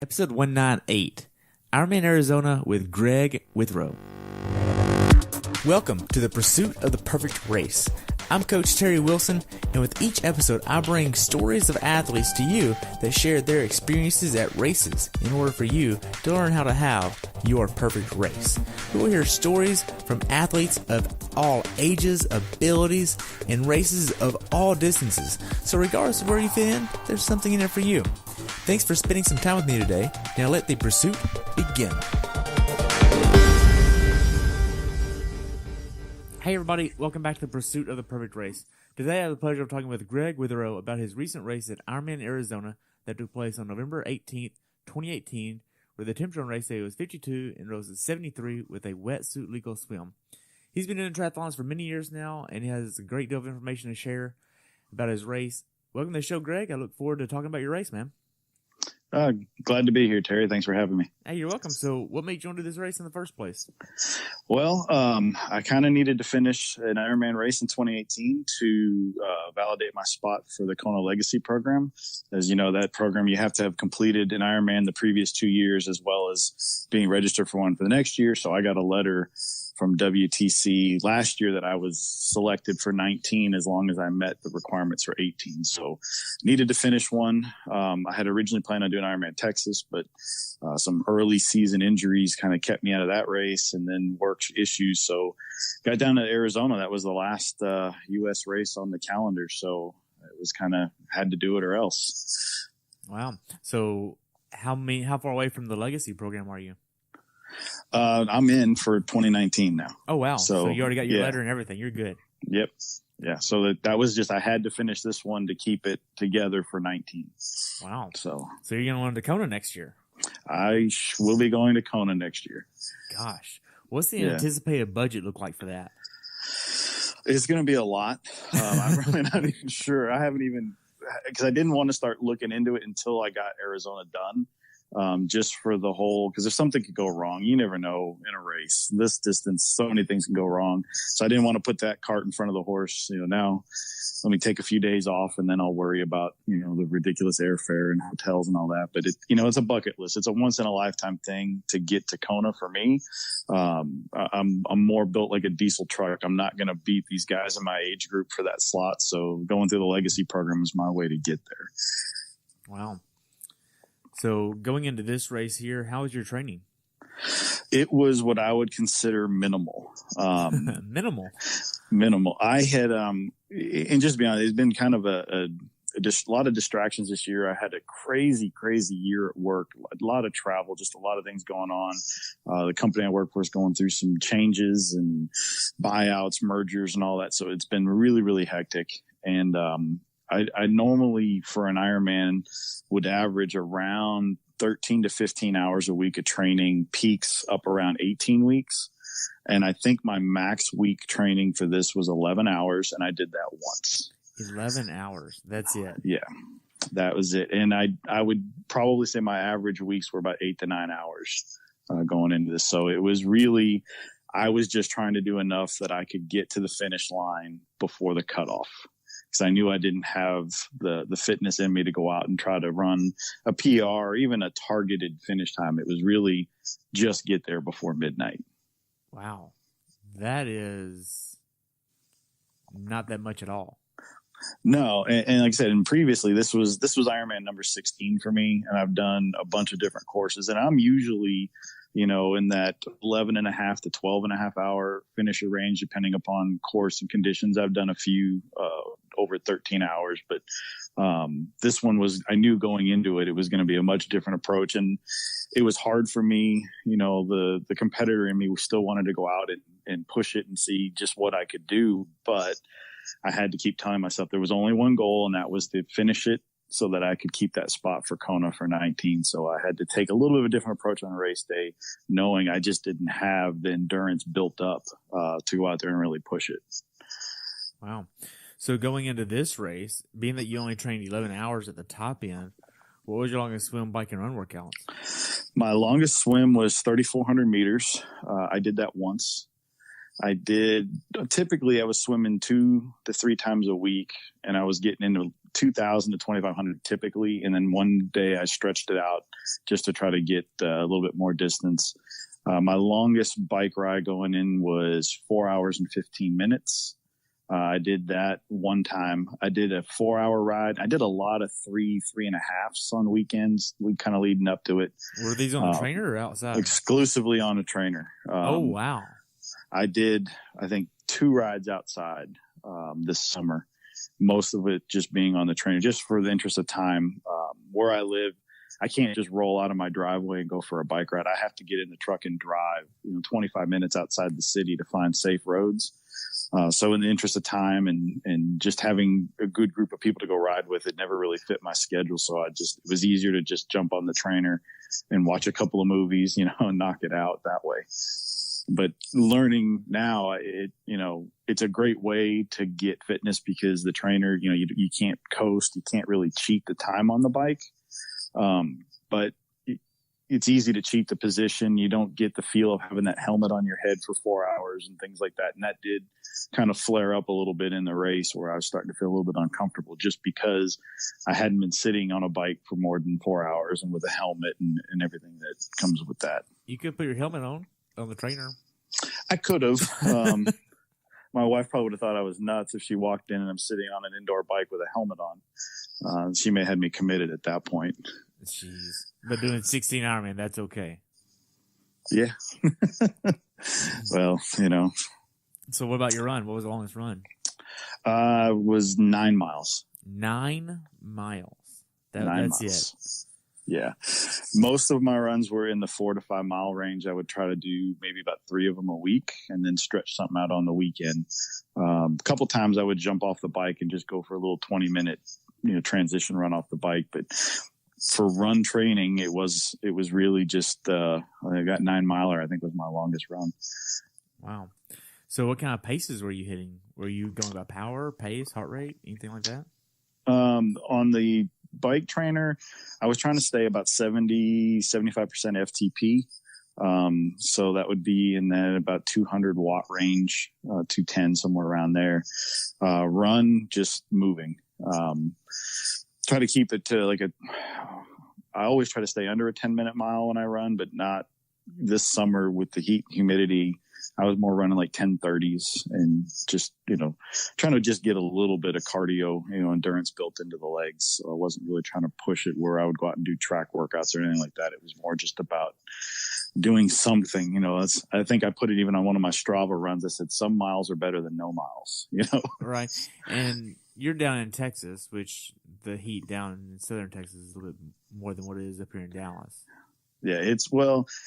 Episode 198, Ironman Arizona with Greg Witherow. Welcome to the pursuit of the perfect race. I'm Coach Terry Wilson, and with each episode, I bring stories of athletes to you that share their experiences at races in order for you to learn how to have your perfect race. We will hear stories from athletes of all ages, abilities, and races of all distances. So regardless of where you fit in, there's something in there for you. Thanks for spending some time with me today. Now let the pursuit begin. Hey everybody, welcome back to the pursuit of the perfect race. Today I have the pleasure of talking with Greg Witherow about his recent race at Ironman Arizona that took place on November 18th, 2018, where the temperature on race day was 52 and rose to 73 with a wetsuit legal swim. He's been doing triathlons for many years now, and he has a great deal of information to share about his race. Welcome to the show, Greg. I look forward to talking about your race, man. Glad to be here, Terry. Thanks for having me. Hey, you're welcome. So what made you want to do this race in the first place? Well, I kind of needed to finish an Ironman race in 2018 to validate my spot for the Kona Legacy program. As you know, that program, you have to have completed an Ironman the previous 2 years as well as being registered for one for the next year. So I got a letter from WTC last year that I was selected for 19 as long as I met the requirements for 18. So needed to finish one. I had originally planned on doing Ironman Texas, but some early season injuries kind of kept me out of that race, and then work issues. So got down to Arizona. That was the last U.S. race on the calendar. So it was kind of had to do it or else. Wow. So how far away from the Legacy program are you? I'm in for 2019 now. Oh, wow. So you already got your yeah. letter and everything. You're good. Yep. Yeah. So that was just, I had to finish this one to keep it together for 19. Wow. So you're going to want to Kona next year? I will be going to Kona next year. Gosh. What's the anticipated budget look like for that? It's going to be a lot. I'm really not even sure. I haven't even, because I didn't want to start looking into it until I got Arizona done. Just for the whole, because if something could go wrong, you never know in a race. This distance, so many things can go wrong. So I didn't want to put that cart in front of the horse. Now let me take a few days off and then I'll worry about, the ridiculous airfare and hotels and all that. But it's a bucket list. It's a once in a lifetime thing to get to Kona for me. I'm more built like a diesel truck. I'm not going to beat these guys in my age group for that slot. So going through the Legacy program is my way to get there. Wow. So going into this race here, how was your training? It was what I would consider minimal. Minimal. I had, and just to be honest, it's been kind of a lot of distractions this year. I had a crazy year at work, a lot of travel, just a lot of things going on. The company I work for is going through some changes and buyouts, mergers and all that. So it's been really, really hectic. And, I normally for an Ironman would average around 13 to 15 hours a week of training, peaks up around 18 weeks. And I think my max week training for this was 11 hours, and I did that once. 11 hours. That's it. Yeah, that was it. And I would probably say my average weeks were about 8 to 9 hours going into this. So it was really, I was just trying to do enough that I could get to the finish line before the cutoff. Because I knew I didn't have the fitness in me to go out and try to run a PR or even a targeted finish time. It was really just get there before midnight. Wow. That is not that much at all. No. And like I said, and previously this was Ironman number 16 for me. And I've done a bunch of different courses, and I'm usually, in that 11 and a half to 12 and a half hour finisher range, depending upon course and conditions. I've done a few, over 13 hours, but this one was, I knew going into it, it was going to be a much different approach. And it was hard for me, the competitor in me still wanted to go out and push it and see just what I could do. But I had to keep telling myself there was only one goal, and that was to finish it so that I could keep that spot for Kona for 19. So I had to take a little bit of a different approach on race day, knowing I just didn't have the endurance built up to go out there and really push it. Wow. So going into this race, being that you only trained 11 hours at the top end, what was your longest swim, bike, and run workouts? My longest swim was 3,400 meters. I did that once. Typically I was swimming 2 to 3 times a week, and I was getting into 2,000 to 2,500 typically. And then one day I stretched it out just to try to get a little bit more distance. My longest bike ride going in was 4 hours and 15 minutes. I did that one time. I did a 4-hour ride. I did a lot of 3.5s on weekends, kind of leading up to it. Were these on the trainer or outside? Exclusively on a trainer. Oh, wow. I did, I think, 2 rides outside this summer, most of it just being on the trainer, just for the interest of time. Where I live, I can't just roll out of my driveway and go for a bike ride. I have to get in the truck and drive, 25 minutes outside the city to find safe roads. So in the interest of time and just having a good group of people to go ride with, it never really fit my schedule. So it was easier to just jump on the trainer and watch a couple of movies, and knock it out that way. But learning now, it's a great way to get fitness because the trainer, you can't coast, you can't really cheat the time on the bike. But it's easy to cheat the position. You don't get the feel of having that helmet on your head for 4 hours and things like that. And that did kind of flare up a little bit in the race where I was starting to feel a little bit uncomfortable just because I hadn't been sitting on a bike for more than 4 hours and with a helmet and everything that comes with that. You could put your helmet on the trainer. I could have. My wife probably would have thought I was nuts if she walked in and I'm sitting on an indoor bike with a helmet on. She may have had me committed at that point. Jeez. But doing 16 Ironman, that's okay. Yeah. Well, So what about your run? What was the longest run? Was 9 miles. 9 miles. That's miles. It. Yeah. Most of my runs were in the 4 to 5 mile range. I would try to do maybe about 3 of them a week and then stretch something out on the weekend. A couple times I would jump off the bike and just go for a little 20-minute, transition run off the bike. But for run training, it was really just, I got 9 miler, I think was my longest run. Wow. So what kind of paces were you hitting? Were you going by power, pace, heart rate, anything like that? On the bike trainer, I was trying to stay about 75% FTP. So that would be in that about 200 watt range, 210, somewhere around there. Run, just moving. Try to keep it to I always try to stay under a 10-minute mile when I run, but not this summer with the heat and humidity. I was more running like 10:30s and just, trying to just get a little bit of cardio, endurance built into the legs. So I wasn't really trying to push it where I would go out and do track workouts or anything like that. It was more just about doing something, I think I put it even on one of my Strava runs. I said, some miles are better than no miles, Right. And you're down in Texas, which the heat down in southern Texas is a little bit more than what it is up here in Dallas. Yeah,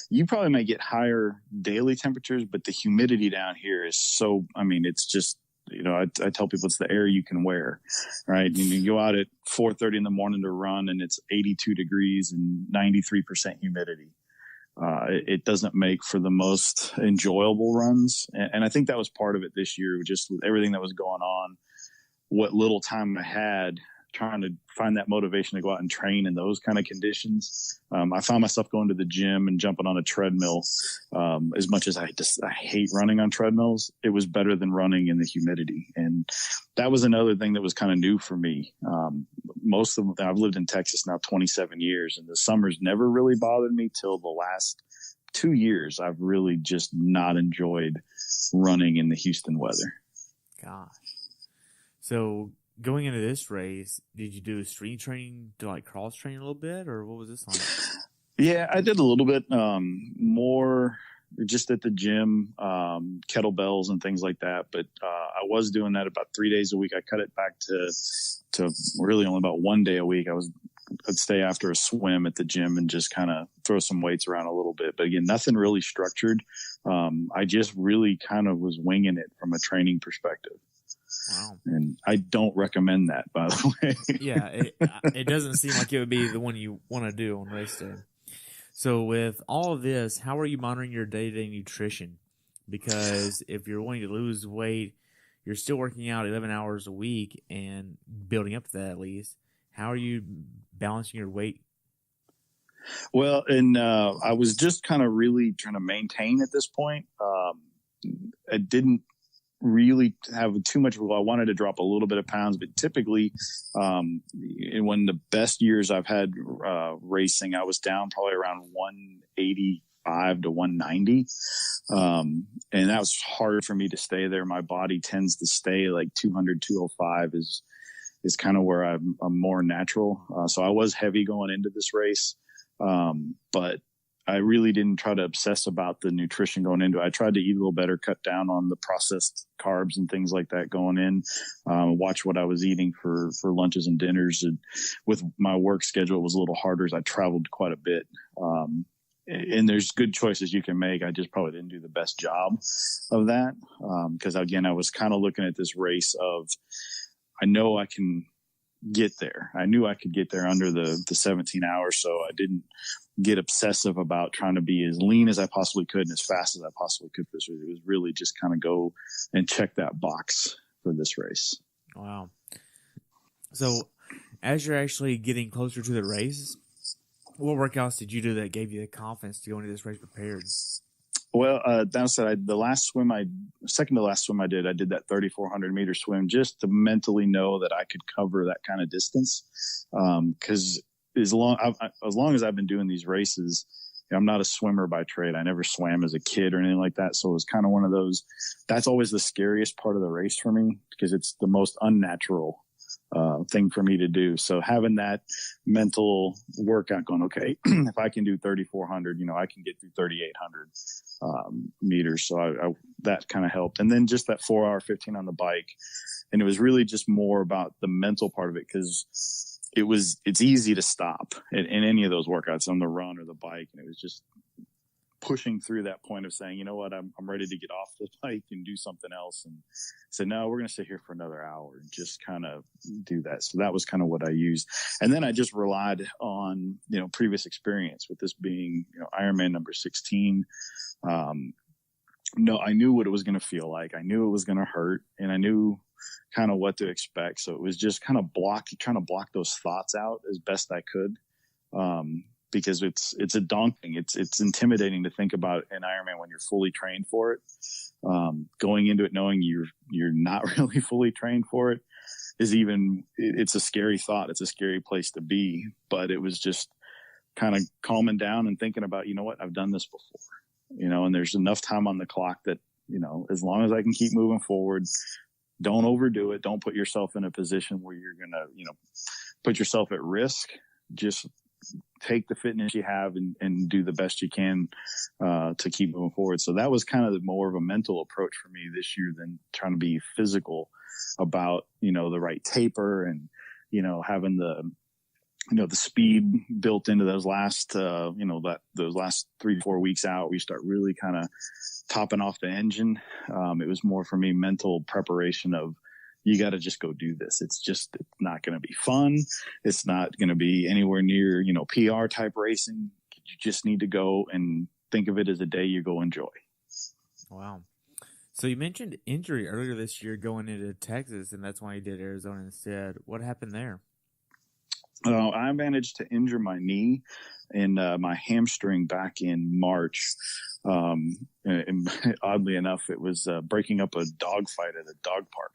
you probably might get higher daily temperatures, but the humidity down here is so, it's just, I tell people it's the air you can wear, right? You go out at 4:30 in the morning to run and it's 82 degrees and 93% humidity. It doesn't make for the most enjoyable runs. And I think that was part of it this year, just with everything that was going on, what little time I had, trying to find that motivation to go out and train in those kind of conditions. I found myself going to the gym and jumping on a treadmill. As much as I hate running on treadmills, it was better than running in the humidity. And that was another thing that was kind of new for me. I've lived in Texas now 27 years, and the summers never really bothered me till the last 2 years. I've really just not enjoyed running in the Houston weather. Gosh. So going into this race, did you do a street training to cross train a little bit, or what was this like? Yeah, I did a little bit more just at the gym, kettlebells and things like that. But I was doing that about 3 days a week. I cut it back to really only about 1 day a week. I'd stay after a swim at the gym and just kind of throw some weights around a little bit. But again, nothing really structured. I just really kind of was winging it from a training perspective. Wow. And I don't recommend that, by the way. Yeah, it doesn't seem like it would be the one you want to do on race day. So with all of this, how are you monitoring your day-to-day nutrition? Because if you're wanting to lose weight, you're still working out 11 hours a week and building up to that at least. How are you balancing your weight? Well, and I was just kind of really trying to maintain at this point. I didn't really have too much. Well, I wanted to drop a little bit of pounds, but typically, when the best years I've had racing, I was down probably around 185 to 190. And that was hard for me to stay there. My body tends to stay like 200, 205 is kind of where I'm more natural. So I was heavy going into this race. But I really didn't try to obsess about the nutrition going into it. I tried to eat a little better, cut down on the processed carbs and things like that going in, watch what I was eating for lunches and dinners. And with my work schedule, it was a little harder as I traveled quite a bit. And there's good choices you can make. I just probably didn't do the best job of that. Because again, I was kind of looking at this race of, I know I can get there. I knew I could get there under the 17 hours. So I didn't get obsessive about trying to be as lean as I possibly could and as fast as I possibly could for this race. It was really just kind of go and check that box for this race. Wow. So as you're actually getting closer to the race, what workouts did you do that gave you the confidence to go into this race prepared? Well, that said, second to last swim I did that 3,400 meter swim just to mentally know that I could cover that kind of distance. Cause as long as I've been doing these races, I'm not a swimmer by trade. I never swam as a kid or anything like that. So it was kind of one of those, that's always the scariest part of the race for me because it's the most unnatural thing for me to do. So having that mental workout going, okay, if I can do 3,400, I can get through 3,800 meters. So that kind of helped. And then just that 4 hour 15 on the bike. And it was really just more about the mental part of it because it's easy to stop in any of those workouts on the run or the bike. And it was just pushing through that point of saying, you know what, I'm ready to get off the bike and do something else. And said, no, we're going to sit here for another hour and just kind of do that. So that was kind of what I used. And then I just relied on, previous experience with this being, Ironman number 16. No, I knew what it was going to feel like. I knew it was going to hurt and I knew kind of what to expect. So it was just kind of trying to block those thoughts out as best I could. Because it's a daunting, it's intimidating to think about an Ironman when you're fully trained for it. Going into it knowing you're not really fully trained for it it's a scary thought. It's a scary place to be, but it was just kind of calming down and thinking about, you know what, I've done this before, and there's enough time on the clock that, as long as I can keep moving forward, don't overdo it. Don't put yourself in a position where you're going to, put yourself at risk. Just take the fitness you have and do the best you can to keep moving forward. So that was kind of more of a mental approach for me this year than trying to be physical about, the right taper and, having the speed built into those last, those last 3 to 4 weeks out, we start really kind of topping off the engine. It was more for me mental preparation of, you got to just go do this. It's not going to be fun. It's not going to be anywhere near, PR type racing. You just need to go and think of it as a day you go enjoy. Wow. So you mentioned injury earlier this year going into Texas, and that's why you did Arizona instead. What happened there? I managed to injure my knee and my hamstring back in March. And oddly enough, it was breaking up a dog fight at a dog park.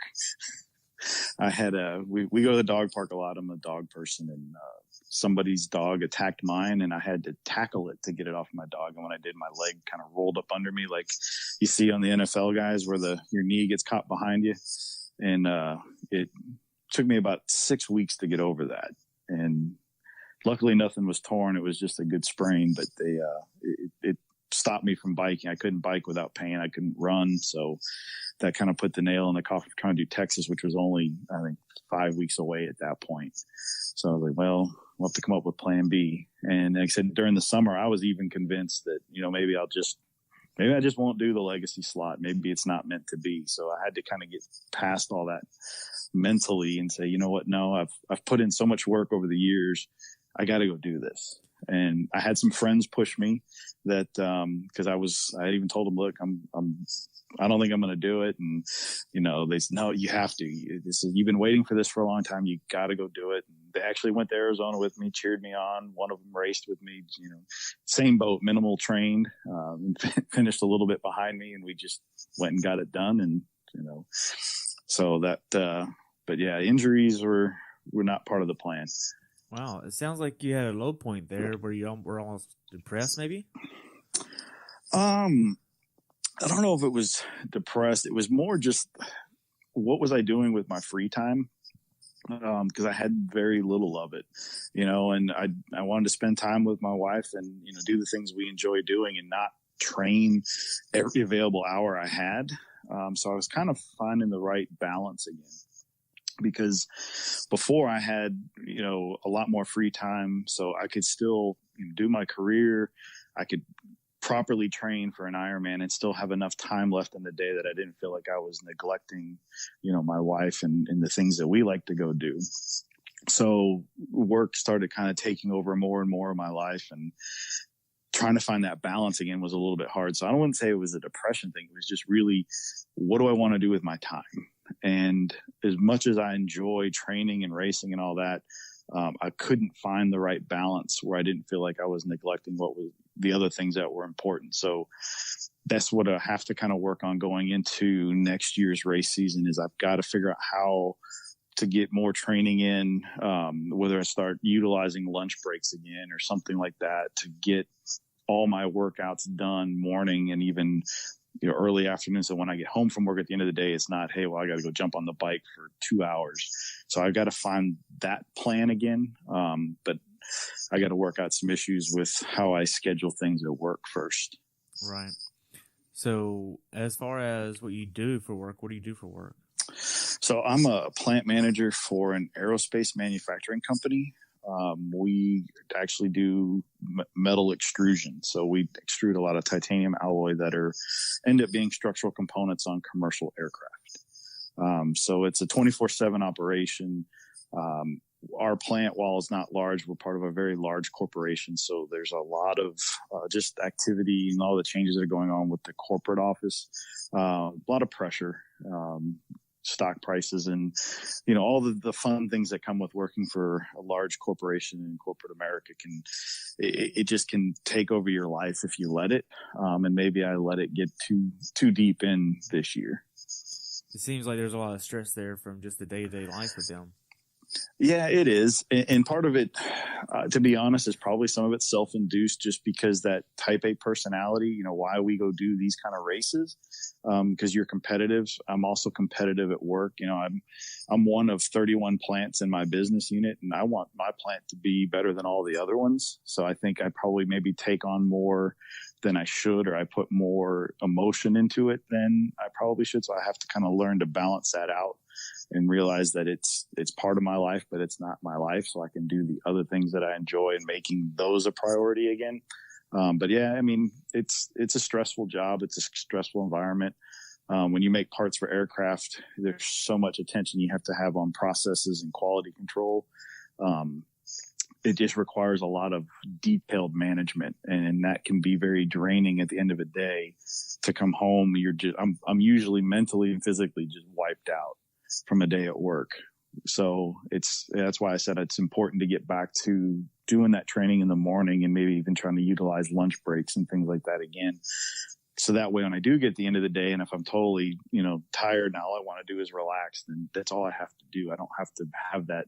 I had we go to the dog park a lot. I'm a dog person, and somebody's dog attacked mine, and I had to tackle it to get it off my dog. And when I did, my leg kind of rolled up under me, like you see on the NFL guys, where your knee gets caught behind you. And it took me about 6 weeks to get over that. And luckily, nothing was torn. It was just a good sprain, but it stopped me from biking. I couldn't bike without pain. I couldn't run. So that kind of put the nail in the coffin for trying to do Texas, which was only, I think, 5 weeks away at that point. So I was like, well, we'll have to come up with plan B. And like I said, during the summer, I was even convinced that, maybe I just won't do the legacy slot. Maybe it's not meant to be. So I had to kind of get past all that mentally and say, you know what? No, I've put in so much work over the years. I got to go do this. And I had some friends push me that, cause I even told them, look, I don't think I'm going to do it. And, they said, no, you have to. You've been waiting for this for a long time. You got to go do it. And they actually went to Arizona with me, cheered me on. One of them raced with me, same boat, minimal trained, and finished a little bit behind me. And we just went and got it done. And So that, but yeah, injuries were not part of the plan. Wow. It sounds like you had a low point there where you were almost depressed, maybe? I don't know if it was depressed. It was more just, what was I doing with my free time? Because I had very little of it, and I wanted to spend time with my wife and, do the things we enjoy doing and not train every available hour I had. So I was kind of finding the right balance again, because before I had, a lot more free time, so I could still do my career. I could properly train for an Ironman and still have enough time left in the day that I didn't feel like I was neglecting, my wife and the things that we like to go do. So work started kind of taking over more and more of my life, and trying to find that balance again was a little bit hard. So I wouldn't say it was a depression thing. It was just really, what do I want to do with my time? And as much as I enjoy training and racing and all that, I couldn't find the right balance where I didn't feel like I was neglecting what was the other things that were important. So that's what I have to kind of work on going into next year's race season, is I've got to figure out how to get more training in, whether I start utilizing lunch breaks again or something like that, to get all my workouts done morning and even early afternoon. So when I get home from work at the end of the day, it's not, hey, well, I got to go jump on the bike for 2 hours. So I've got to find that plan again. But I got to work out some issues with how I schedule things at work first. Right. So as far as what you do for work, what do you do for work? So I'm a plant manager for an aerospace manufacturing company. We actually do metal extrusion. So we extrude a lot of titanium alloy that end up being structural components on commercial aircraft. So it's a 24/7 operation. Our plant, while it's not large, we're part of a very large corporation. So there's a lot of just activity and all the changes that are going on with the corporate office. A lot of pressure, stock prices, and all the fun things that come with working for a large corporation in corporate America. It just can take over your life if you let it. And maybe I let it get too deep in this year. It seems like there's a lot of stress there from just the day-to-day life with them. Yeah, it is. And part of it, to be honest, is probably some of it self-induced, just because that type A personality, why we go do these kind of races, because you're competitive. I'm also competitive at work. I'm one of 31 plants in my business unit, and I want my plant to be better than all the other ones. So I think I probably maybe take on more than I should, or I put more emotion into it than I probably should. So I have to kind of learn to balance that out and realize that it's part of my life, but it's not my life. So I can do the other things that I enjoy and making those a priority again. But yeah, I mean, it's a stressful job. It's a stressful environment. When you make parts for aircraft, there's so much attention you have to have on processes and quality control. It just requires a lot of detailed management, and that can be very draining at the end of the day. To come home, I'm usually mentally and physically just wiped out from a day at work. So that's why I said it's important to get back to doing that training in the morning, and maybe even trying to utilize lunch breaks and things like that again. So that way, when I do get to the end of the day, and if I'm totally, tired and all I want to do is relax, then that's all I have to do. I don't have to have that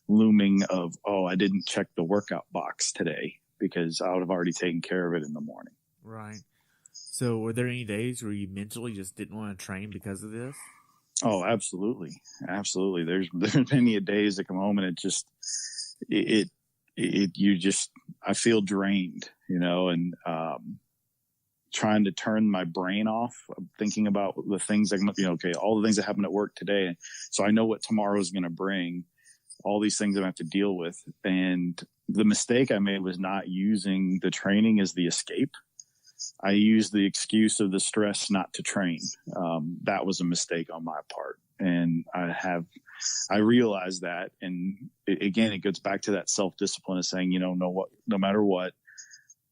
looming of, oh, I didn't check the workout box today, because I would have already taken care of it in the morning. Right. So were there any days where you mentally just didn't want to train because of this? Oh, absolutely. Absolutely. There's many days that come home and I feel drained, and, trying to turn my brain off, thinking about the things that, all the things that happened at work today. So I know what tomorrow is going to bring, all these things I have to deal with. And the mistake I made was not using the training as the escape. I used the excuse of the stress not to train. That was a mistake on my part. And I realized that. And it goes back to that self-discipline of saying, no matter what,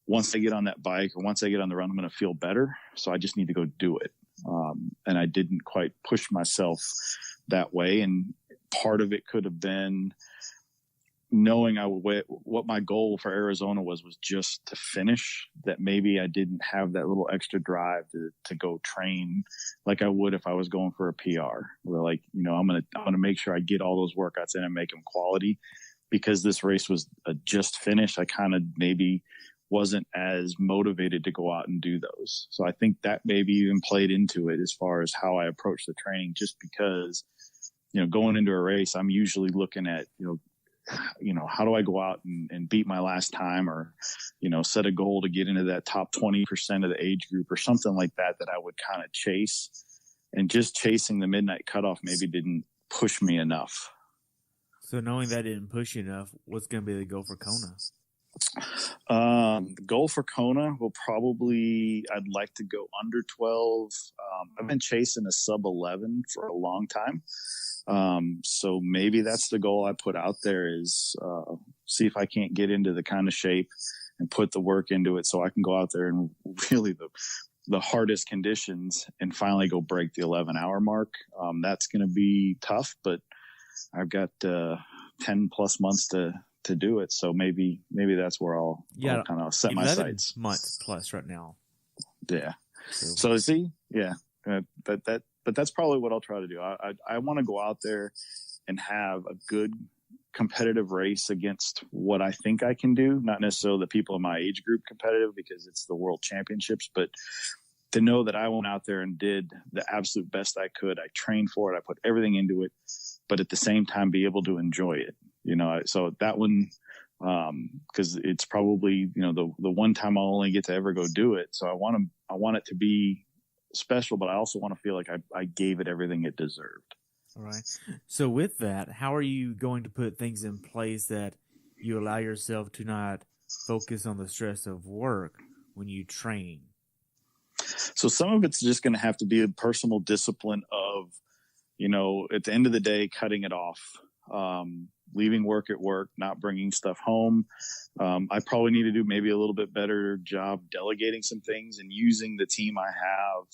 once I get on that bike or once I get on the run, I'm going to feel better. So I just need to go do it. And I didn't quite push myself that way. And part of it could have been knowing what my goal for Arizona was just to finish, that maybe I didn't have that little extra drive to go train like I would if I was going for a PR. Where like, I'm gonna make sure I get all those workouts in and make them quality, because this race was just finished. I kind of maybe wasn't as motivated to go out and do those. So I think that maybe even played into it as far as how I approach the training, just because, going into a race, I'm usually looking at, how do I go out and beat my last time, or, set a goal to get into that top 20% of the age group or something like that I would kind of chase. And just chasing the midnight cutoff maybe didn't push me enough. So knowing that didn't push you enough, what's going to be the goal for Kona? The goal for Kona will probably, I'd like to go under 12. I've been chasing a sub 11 for a long time. So maybe that's the goal I put out there, is see if I can't get into the kind of shape and put the work into it so I can go out there and really the hardest conditions and finally go break the 11-hour mark. That's going to be tough, but I've got 10 plus months to do it. So maybe that's where I'll kind of set my sights. Months plus right now. Yeah. So see, yeah, but that's probably what I'll try to do. I want to go out there and have a good competitive race against what I think I can do. Not necessarily the people in my age group competitive, because it's the world championships, but to know that I went out there and did the absolute best I could. I trained for it. I put everything into it, but at the same time be able to enjoy it. So that one, cause it's probably, the one time I'll only get to ever go do it. So I want it to be special, but I also want to feel like I gave it everything it deserved. All right. So with that, how are you going to put things in place that you allow yourself to not focus on the stress of work when you train? So some of it's just going to have to be a personal discipline of, at the end of the day, cutting it off, leaving work at work, not bringing stuff home. I probably need to do maybe a little bit better job delegating some things and using the team I have,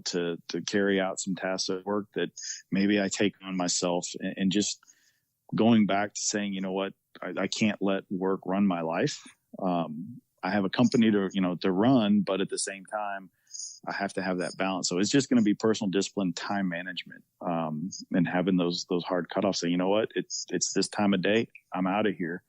to carry out some tasks at work that maybe I take on myself, and just going back to saying, you know what, I can't let work run my life. I have a company to run, but at the same time, I have to have that balance. So it's just going to be personal discipline, time management, and having those hard cutoffs. Saying, you know what, it's this time of day, I'm out of here.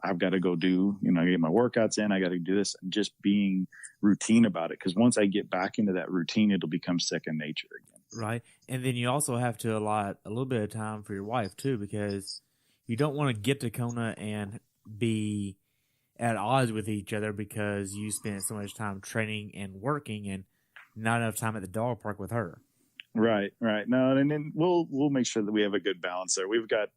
I've got to go do, get my workouts in. I got to do this, and just being routine about it. Because once I get back into that routine, it'll become second nature again. Right. And then you also have to allot a little bit of time for your wife too, because you don't want to get to Kona and be at odds with each other because you spent so much time training and working and not enough time at the dog park with her. Right. No, and then we'll make sure that we have a good balance there. We've got,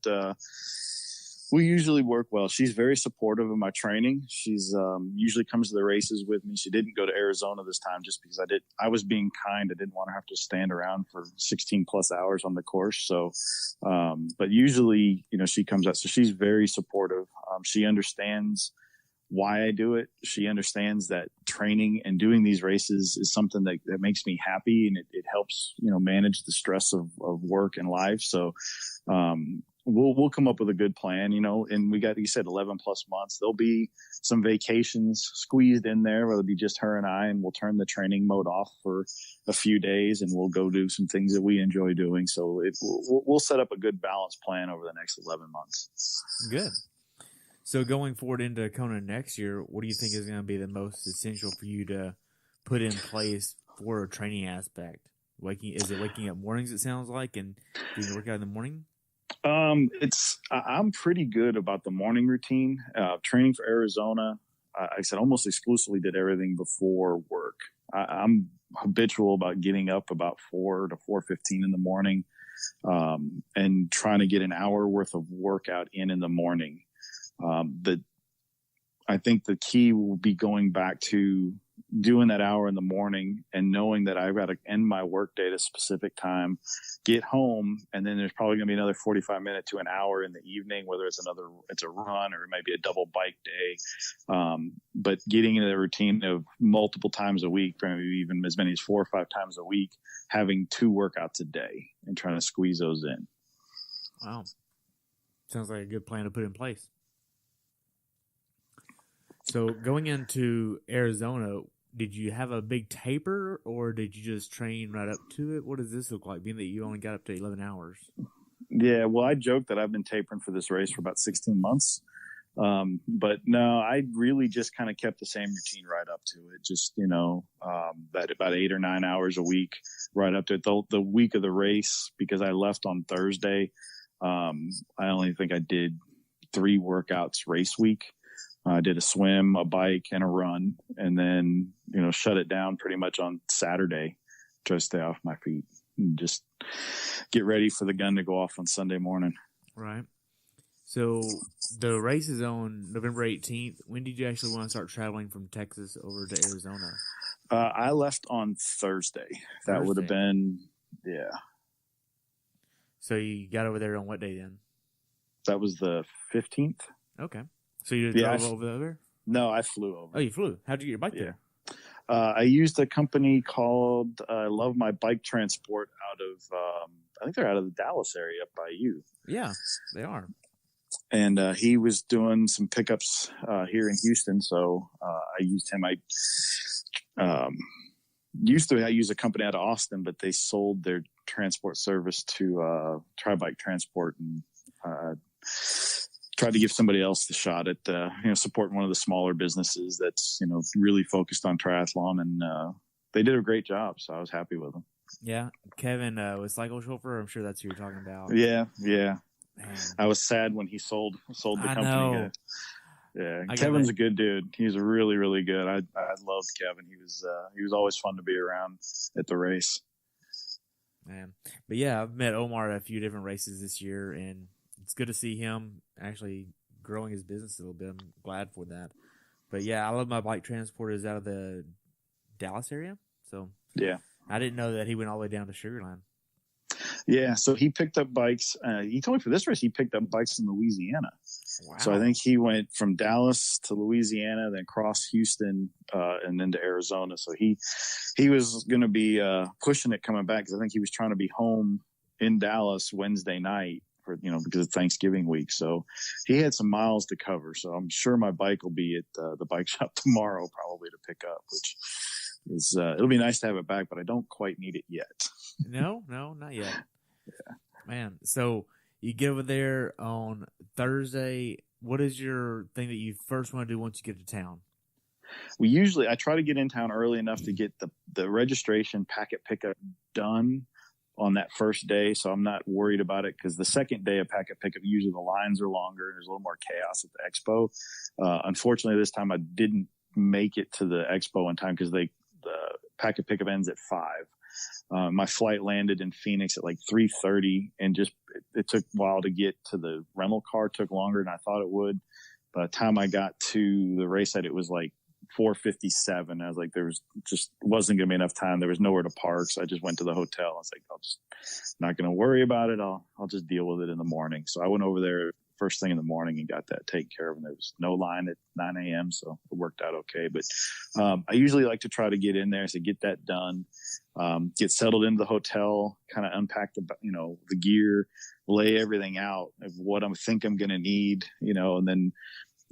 we usually work well. She's very supportive of my training. She's usually comes to the races with me. She didn't go to Arizona this time just because I was being kind. I didn't want to have to stand around for 16 plus hours on the course. So, but usually, she comes out. So she's very supportive. She understands why I do it. She understands that training and doing these races is something that makes me happy, and it helps, manage the stress of work and life. So, we'll come up with a good plan, and we got, you said 11 plus months. There'll be some vacations squeezed in there where it'll be just her and I, and we'll turn the training mode off for a few days and we'll go do some things that we enjoy doing. So we'll set up a good balanced plan over the next 11 months. Good. So going forward into Kona next year, what do you think is going to be the most essential for you to put in place for a training aspect? Is it waking up mornings, it sounds like, and doing the workout in the morning? I'm pretty good about the morning routine. Training for Arizona, I said almost exclusively did everything before work. I'm habitual about getting up about 4 to 4:15 in the morning, and trying to get an hour worth of workout in the morning. I think the key will be going back to doing that hour in the morning and knowing that I've got to end my work day at a specific time, get home, and then there's probably going to be another 45 minutes to an hour in the evening, whether it's a run or maybe a double bike day. But getting into the routine of multiple times a week, maybe even as many as 4 or 5 times a week, having 2 workouts a day and trying to squeeze those in. Wow. Sounds like a good plan to put in place. So going into Arizona, did you have a big taper or did you just train right up to it? What does this look like, being that you only got up to 11 hours? Yeah, well, I joke that I've been tapering for this race for about 16 months. But no, I really just kind of kept the same routine right up to it. Just, that about 8 or 9 hours a week right up to it. The week of the race, because I left on Thursday, I only think I did 3 workouts race week. I did a swim, a bike, and a run, and then, shut it down pretty much on Saturday, try to stay off my feet and just get ready for the gun to go off on Sunday morning. Right. So the race is on November 18th. When did you actually want to start traveling from Texas over to Arizona? I left on Thursday. That would have been, yeah. So you got over there on what day then? That was the 15th. Okay. So you drove over there? No, I flew over. Oh, you flew. How'd you get your bike there? I used a company called Love My Bike Transport out of, I think they're out of the Dallas area up by you. Yeah, they are. And he was doing some pickups here in Houston, so I used him. I used to use a company out of Austin, but they sold their transport service to Tri-Bike Transport, and tried to give somebody else the shot at supporting one of the smaller businesses that's really focused on triathlon, and they did a great job, so I was happy with them. Yeah, Kevin was cycle chauffeur. I'm sure that's who you're talking about. Yeah. Man. I was sad when he sold the company. Know. Yeah, Kevin's a good dude. He's really, really good. I loved Kevin. He was always fun to be around at the race. Man, but yeah, I've met Omar at a few different races this year, and it's good to see him actually growing his business a little bit. I'm glad for that. But yeah, I Love My Bike Transport is out of the Dallas area, so yeah, I didn't know that he went all the way down to Sugar Land. Yeah, so he picked up bikes. He told me for this race he picked up bikes in Louisiana. Wow. So I think he went from Dallas to Louisiana, then crossed Houston, and then to Arizona. So he was going to be pushing it coming back, because I think he was trying to be home in Dallas Wednesday night for because of Thanksgiving week. So he had some miles to cover. So I'm sure my bike will be at the bike shop tomorrow, probably to pick up, which is it'll be nice to have it back, but I don't quite need it yet. No, not yet. Yeah. Man, so you get over there on Thursday. What is your thing that you first want to do once you get to town? I try to get in town early enough to get the registration packet pickup done on that first day, so I'm not worried about it, because the second day of packet pickup, usually the lines are longer and there's a little more chaos at the expo. Unfortunately, this time I didn't make it to the expo in time, because the packet pickup ends at 5. My flight landed in Phoenix at like 3:30, and it took a while to get to the rental car. It took longer than I thought it would. By the time I got to the race site, it was like 4:57. I was like, wasn't going to be enough time. There was nowhere to park, so I just went to the hotel. I was like, not going to worry about it. I'll just deal with it in the morning. So I went over there first thing in the morning and got that taken care of, and there was no line at 9 a.m. So it worked out okay. But I usually like to try to get in there, so get that done, get settled into the hotel, kind of unpack the gear, lay everything out of what I think I'm going to need, and then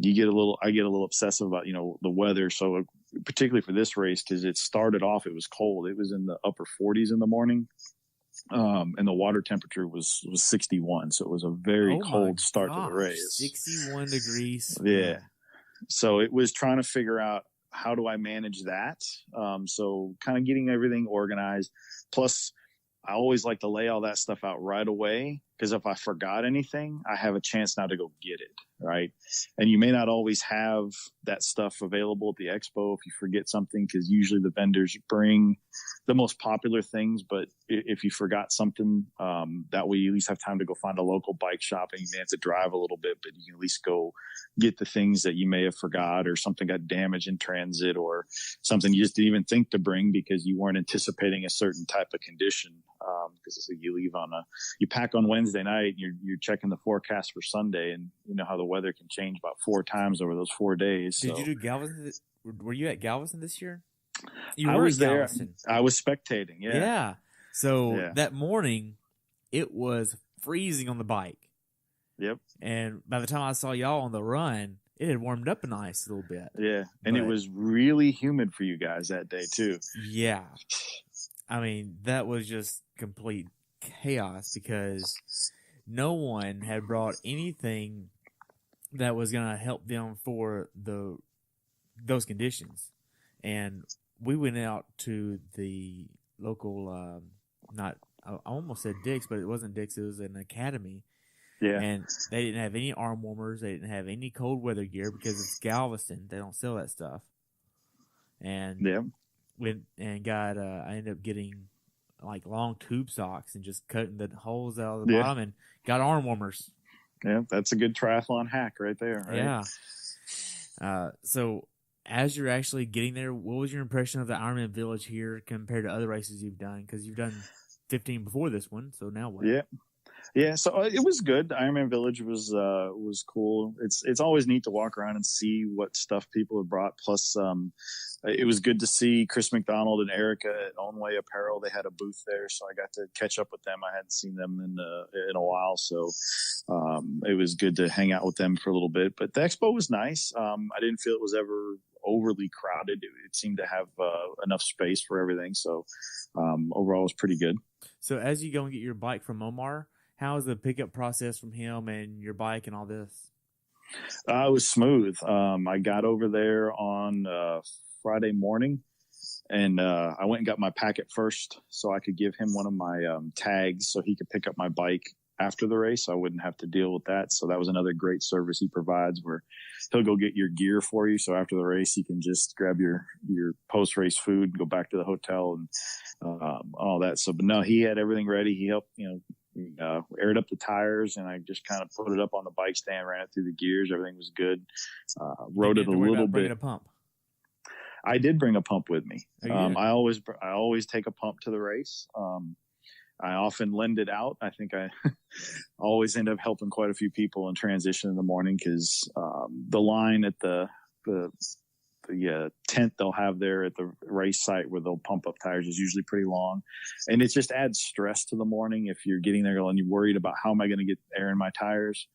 I get a little obsessive about, the weather. So particularly for this race, because it started off, it was cold. It was in the upper 40s in the morning. And the water temperature was 61. So it was a very cold start to the race. 61 degrees. Yeah. So it was trying to figure out, how do I manage that? So kind of getting everything organized. Plus, I always like to lay all that stuff out right away, because if I forgot anything, I have a chance now to go get it, right? And you may not always have that stuff available at the expo if you forget something, because usually the vendors bring the most popular things. But if you forgot something, that way you at least have time to go find a local bike shop, and you may have to drive a little bit, but you can at least go get the things that you may have forgot, or something got damaged in transit, or something you just didn't even think to bring because you weren't anticipating a certain type of condition. Because you leave you pack on Wednesday night, and you're checking the forecast for Sunday, and you know how the weather can change about 4 times over those 4 days. Did you do Galveston? Were you at Galveston this year? I was there. I was spectating. Yeah. Yeah. So that morning, it was freezing on the bike. Yep. And by the time I saw y'all on the run, it had warmed up a little bit. Yeah, and it was really humid for you guys that day too. Yeah. I mean, that was just complete chaos because no one had brought anything that was going to help them for those conditions. And we went out to the local, I almost said Dick's, but it wasn't Dick's. It was an academy. Yeah. And they didn't have any arm warmers. They didn't have any cold weather gear because it's Galveston. They don't sell that stuff. And I ended up getting like long tube socks and just cutting the holes out of the bottom and got arm warmers. Yeah, that's a good triathlon hack right there. Right? Yeah. So as you're actually getting there, what was your impression of the Ironman Village here compared to other races you've done? Because you've done 15 before this one, so now what? Yeah. So it was good. The Ironman Village was cool. It's always neat to walk around and see what stuff people have brought. Plus, it was good to see Chris McDonald and Erica at Onway Apparel. They had a booth there, so I got to catch up with them. I hadn't seen them in a while, so it was good to hang out with them for a little bit. But the expo was nice. I didn't feel it was ever overly crowded. It seemed to have enough space for everything. So overall, it was pretty good. So as you go and get your bike from Omar, how is the pickup process from him and your bike and all this? It was smooth. I got over there on Friday morning, and I went and got my packet first so I could give him one of my tags so he could pick up my bike after the race. So I wouldn't have to deal with that. So that was another great service he provides where he'll go get your gear for you. So after the race, you can just grab your post-race food, go back to the hotel and all that. So, but no, he had everything ready. He helped, aired up the tires, and I just kind of put it up on the bike stand, ran it through the gears. Everything was good. Rode it a little bit. A pump. I did bring a pump with me. I always take a pump to the race. I often lend it out. I think I always end up helping quite a few people in transition in the morning because the line at the tent they'll have there at the race site where they'll pump up tires is usually pretty long, and it just adds stress to the morning if you're getting there and you're worried about how am I going to get air in my tires.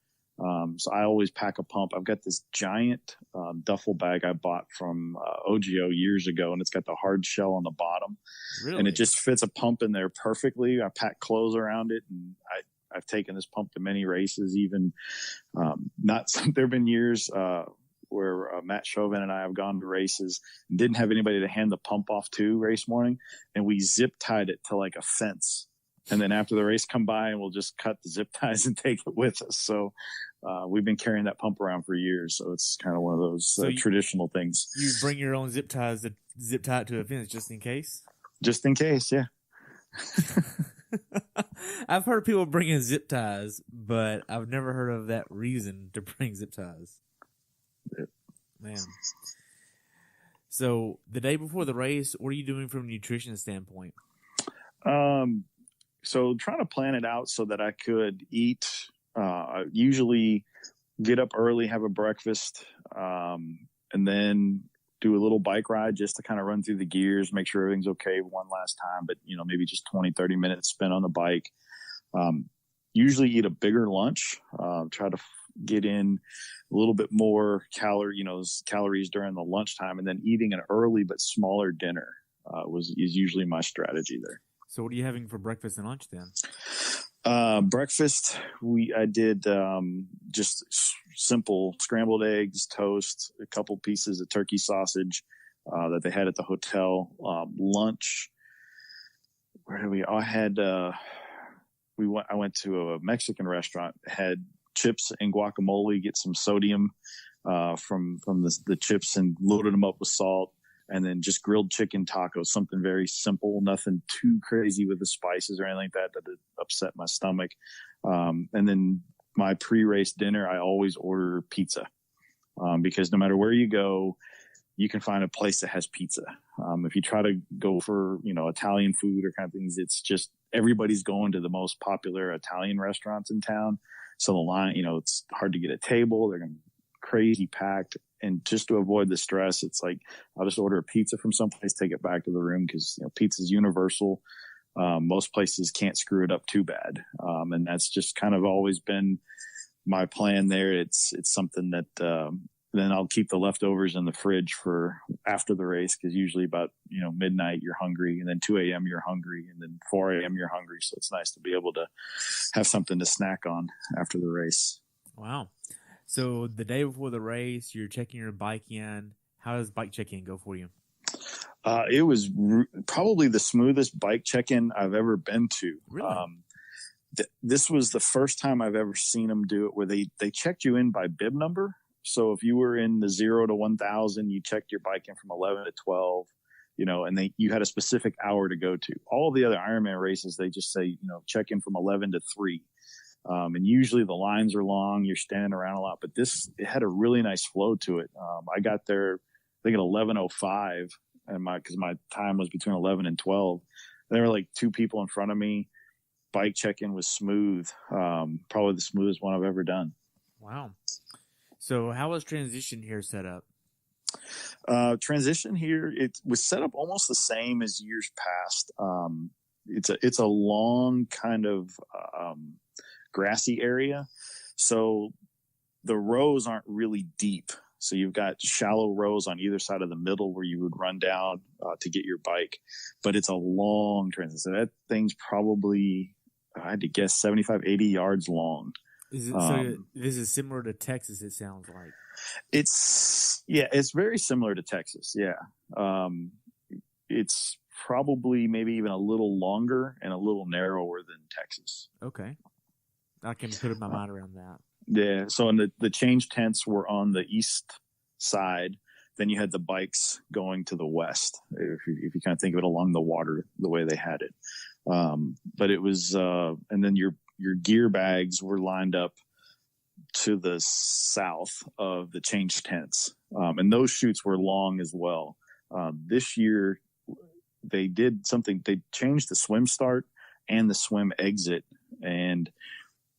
So I always pack a pump. I've got this giant duffel bag I bought from OGO years ago, and it's got the hard shell on the bottom. Really? And it just fits a pump in there perfectly. I pack clothes around it, and I've taken this pump to many races. Even there have been years where Matt Chauvin and I have gone to races and didn't have anybody to hand the pump off to race morning, and we zip tied it to like a fence. And then after the race come by, and we'll just cut the zip ties and take it with us. So we've been carrying that pump around for years. So it's kind of one of those traditional things. You bring your own zip ties to zip tie it to a fence just in case? Just in case, yeah. I've heard people bringing zip ties, but I've never heard of that reason to bring zip ties. Yeah. Man. So the day before the race, what are you doing from a nutrition standpoint? So trying to plan it out so that I could eat, usually get up early, have a breakfast, and then do a little bike ride just to kind of run through the gears, make sure everything's okay one last time, but maybe just 20, 30 minutes spent on the bike. Usually eat a bigger lunch, try to get in a little bit more calories during the lunchtime, and then eating an early but smaller dinner is usually my strategy there. So what are you having for breakfast and lunch then? Breakfast, I did just simple scrambled eggs, toast, a couple pieces of turkey sausage that they had at the hotel. Lunch, I went to a Mexican restaurant, had chips and guacamole, get some sodium from the chips and loaded them up with salt. And then just grilled chicken tacos, something very simple, nothing too crazy with the spices or anything like that upset my stomach. And then my pre-race dinner, I always order pizza because no matter where you go, you can find a place that has pizza. If you try to go for, Italian food or kind of things, it's just everybody's going to the most popular Italian restaurants in town. So the line, it's hard to get a table. They're going to be crazy packed. And just to avoid the stress, it's like I'll just order a pizza from someplace, take it back to the room because pizza is universal. Most places can't screw it up too bad, and that's just kind of always been my plan there. It's something that then I'll keep the leftovers in the fridge for after the race, because usually about midnight you're hungry, and then 2 a.m. you're hungry, and then 4 a.m. you're hungry. So it's nice to be able to have something to snack on after the race. Wow. So the day before the race, you're checking your bike in. How does bike check-in go for you? It was probably the smoothest bike check-in I've ever been to. Really? This was the first time I've ever seen them do it where they checked you in by bib number. So if you were in the 0 to 1,000, you checked your bike in from 11 to 12, and you had a specific hour to go to. All the other Ironman races, they just say, check in from 11 to 3. And usually the lines are long, you're standing around a lot, but it had a really nice flow to it. I got there, I think at 11:05, and because my time was between 11 and 12. There were like 2 people in front of me. Bike check-in was smooth. Probably the smoothest one I've ever done. Wow. So how was transition here set up? Transition here, it was set up almost the same as years past. It's a long kind of grassy area. So the rows aren't really deep. So you've got shallow rows on either side of the middle where you would run down to get your bike. But it's a long transition. So that thing's probably, I had to guess, 75, 80 yards long. So this is similar to Texas, it sounds like. It's very similar to Texas. Yeah. It's probably maybe even a little longer and a little narrower than Texas. Okay. I can put my mind around that. Yeah. So the change tents were on the east side. Then you had the bikes going to the west, if you kind of think of it along the water, the way they had it. But it was, and then your gear bags were lined up to the south of the change tents. And those chutes were long as well. This year they did something, they changed the swim start and the swim exit, and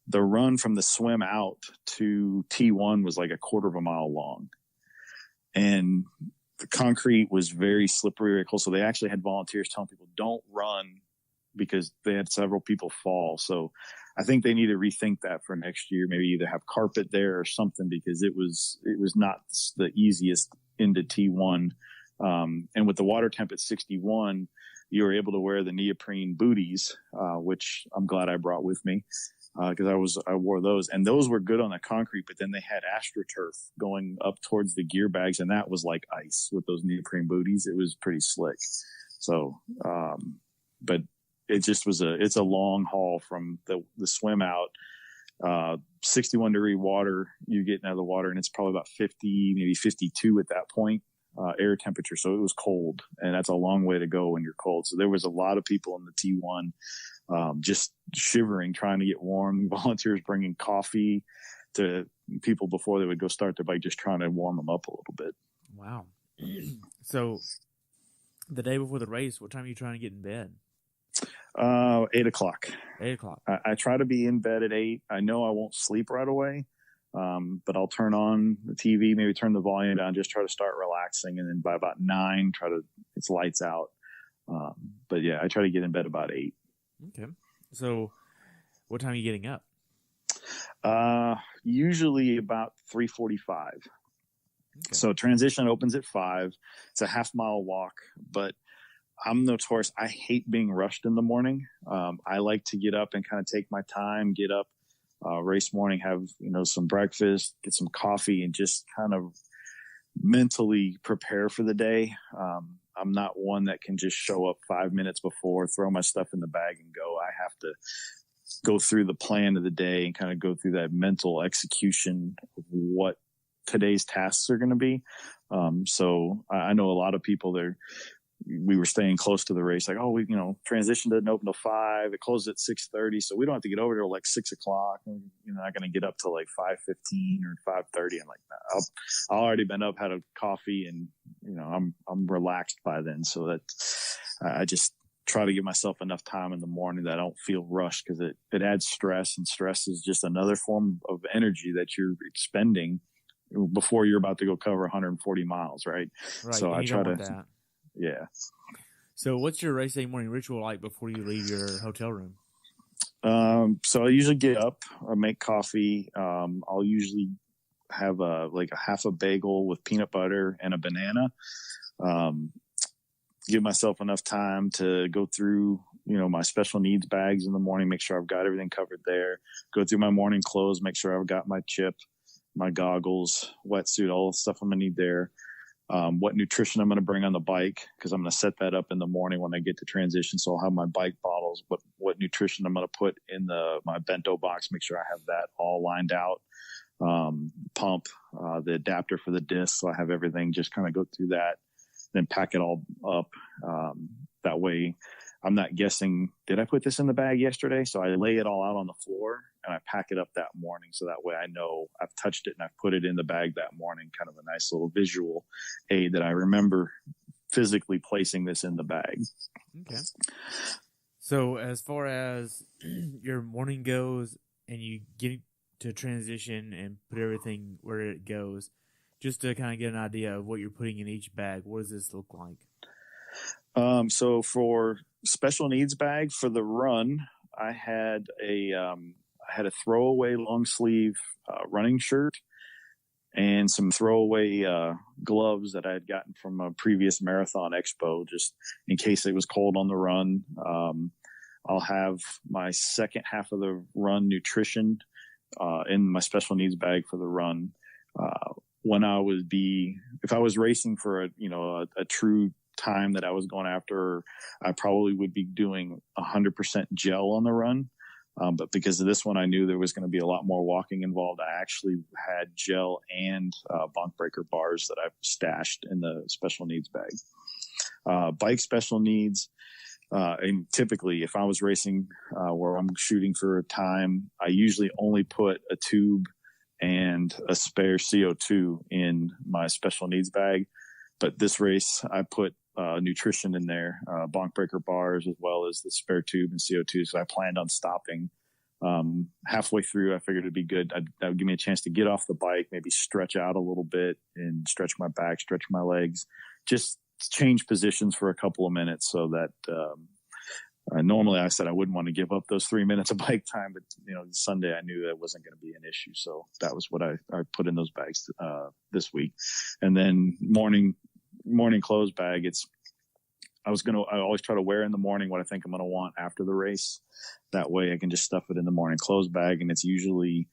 the run from the swim out to T1 was like a quarter of a mile long. And the concrete was very slippery, very close. So they actually had volunteers telling people don't run, because they had several people fall. So I think they need to rethink that for next year. Maybe either have carpet there or something, because it was not the easiest into T1. And with the water temp at 61, you were able to wear the neoprene booties, which I'm glad I brought with me. Because I wore those, and those were good on the concrete, but then they had AstroTurf going up towards the gear bags, and that was like ice with those neoprene booties. It was pretty slick. So, but it just was it's a long haul from the swim out, 61 degree water, you get out of the water, and it's probably about 50, maybe 52 at that point, air temperature. So it was cold, and that's a long way to go when you're cold. So there was a lot of people in the T1, just shivering, trying to get warm. Volunteers bringing coffee to people before they would go start their bike, just trying to warm them up a little bit. Wow. So the day before the race, what time are you trying to get in bed? 8 o'clock. 8 o'clock. I try to be in bed at 8. I know I won't sleep right away. But I'll turn on the TV, maybe turn the volume down, just try to start relaxing. And then by about 9, it's lights out. But yeah, I try to get in bed about 8. Okay. So what time are you getting up? Usually about 3:45. Okay. So transition opens at 5. It's a half-mile walk, but I'm notorious. I hate being rushed in the morning. I like to get up and kind of take my time, get up, race morning, have, some breakfast, get some coffee, and just kind of mentally prepare for the day. I'm not one that can just show up 5 minutes before, throw my stuff in the bag and go. I have to go through the plan of the day and kind of go through that mental execution of what today's tasks are going to be. So I know a lot of people there. We were staying close to the race, like, transition didn't open till 5. It closed at 6:30, so we don't have to get over there like 6 o'clock. You're not going to get up till like 5:15 or 5:30. I'm like, no, I've already been up, had a coffee, and I'm relaxed by then. So that I just try to give myself enough time in the morning that I don't feel rushed, because it adds stress, and stress is just another form of energy that you're expending before you're about to go cover 140 miles, right? So I try to. That. Yeah. So what's your race day morning ritual like before you leave your hotel room? So I usually get up, I make coffee. I'll usually have like a half a bagel with peanut butter and a banana. Give myself enough time to go through, my special needs bags in the morning, make sure I've got everything covered there, go through my morning clothes, make sure I've got my chip, my goggles, wetsuit, all the stuff I'm going to need there. What nutrition I'm going to bring on the bike, because I'm going to set that up in the morning when I get to transition. So I'll have my bike bottles, what nutrition I'm going to put in my bento box, make sure I have that all lined out. Pump, the adapter for the disc. So I have everything, just kind of go through that, then pack it all up. That way I'm not guessing, did I put this in the bag yesterday? So I lay it all out on the floor and I pack it up that morning. So that way I know I've touched it and I've put it in the bag that morning, kind of a nice little visual aid that I remember physically placing this in the bag. Okay. So as far as your morning goes and you get to transition and put everything where it goes, just to kind of get an idea of what you're putting in each bag, what does this look like? So for special needs bag for the run, I had a throwaway long sleeve running shirt and some throwaway gloves that I had gotten from a previous marathon expo, just in case it was cold on the run. I'll have my second half of the run nutrition in my special needs bag for the run. If I was racing for a true time that I was going after, I probably would be doing 100% gel on the run. But because of this one, I knew there was going to be a lot more walking involved. I actually had gel and bonk breaker bars that I've stashed in the special needs bag. Bike special needs. And typically if I was racing where I'm shooting for a time, I usually only put a tube and a spare CO2 in my special needs bag. But this race, I put nutrition in there, bonk breaker bars, as well as the spare tube and CO2. So I planned on stopping halfway through. I figured it'd be good. That would give me a chance to get off the bike, maybe stretch out a little bit and stretch my back, stretch my legs, just change positions for a couple of minutes so that normally I said I wouldn't want to give up those 3 minutes of bike time, but Sunday I knew that wasn't going to be an issue. So that was what I put in those bags this week. And then morning clothes bag. I always try to wear in the morning what I think I'm going to want after the race. That way I can just stuff it in the morning clothes bag. And it's usually,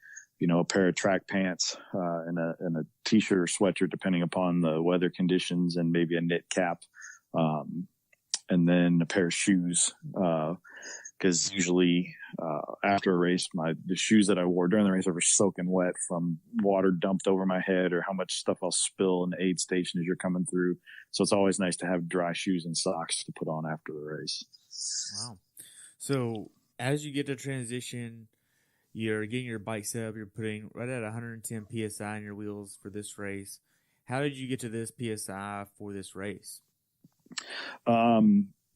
a pair of track pants, and a t-shirt or sweatshirt, depending upon the weather conditions, and maybe a knit cap. And then a pair of shoes, because usually after a race, the shoes that I wore during the race are soaking wet from water dumped over my head or how much stuff I'll spill in the aid station as you're coming through. So it's always nice to have dry shoes and socks to put on after the race. Wow. So as you get to transition, you're getting your bike set up, you're putting right at 110 PSI in your wheels for this race. How did you get to this PSI for this race?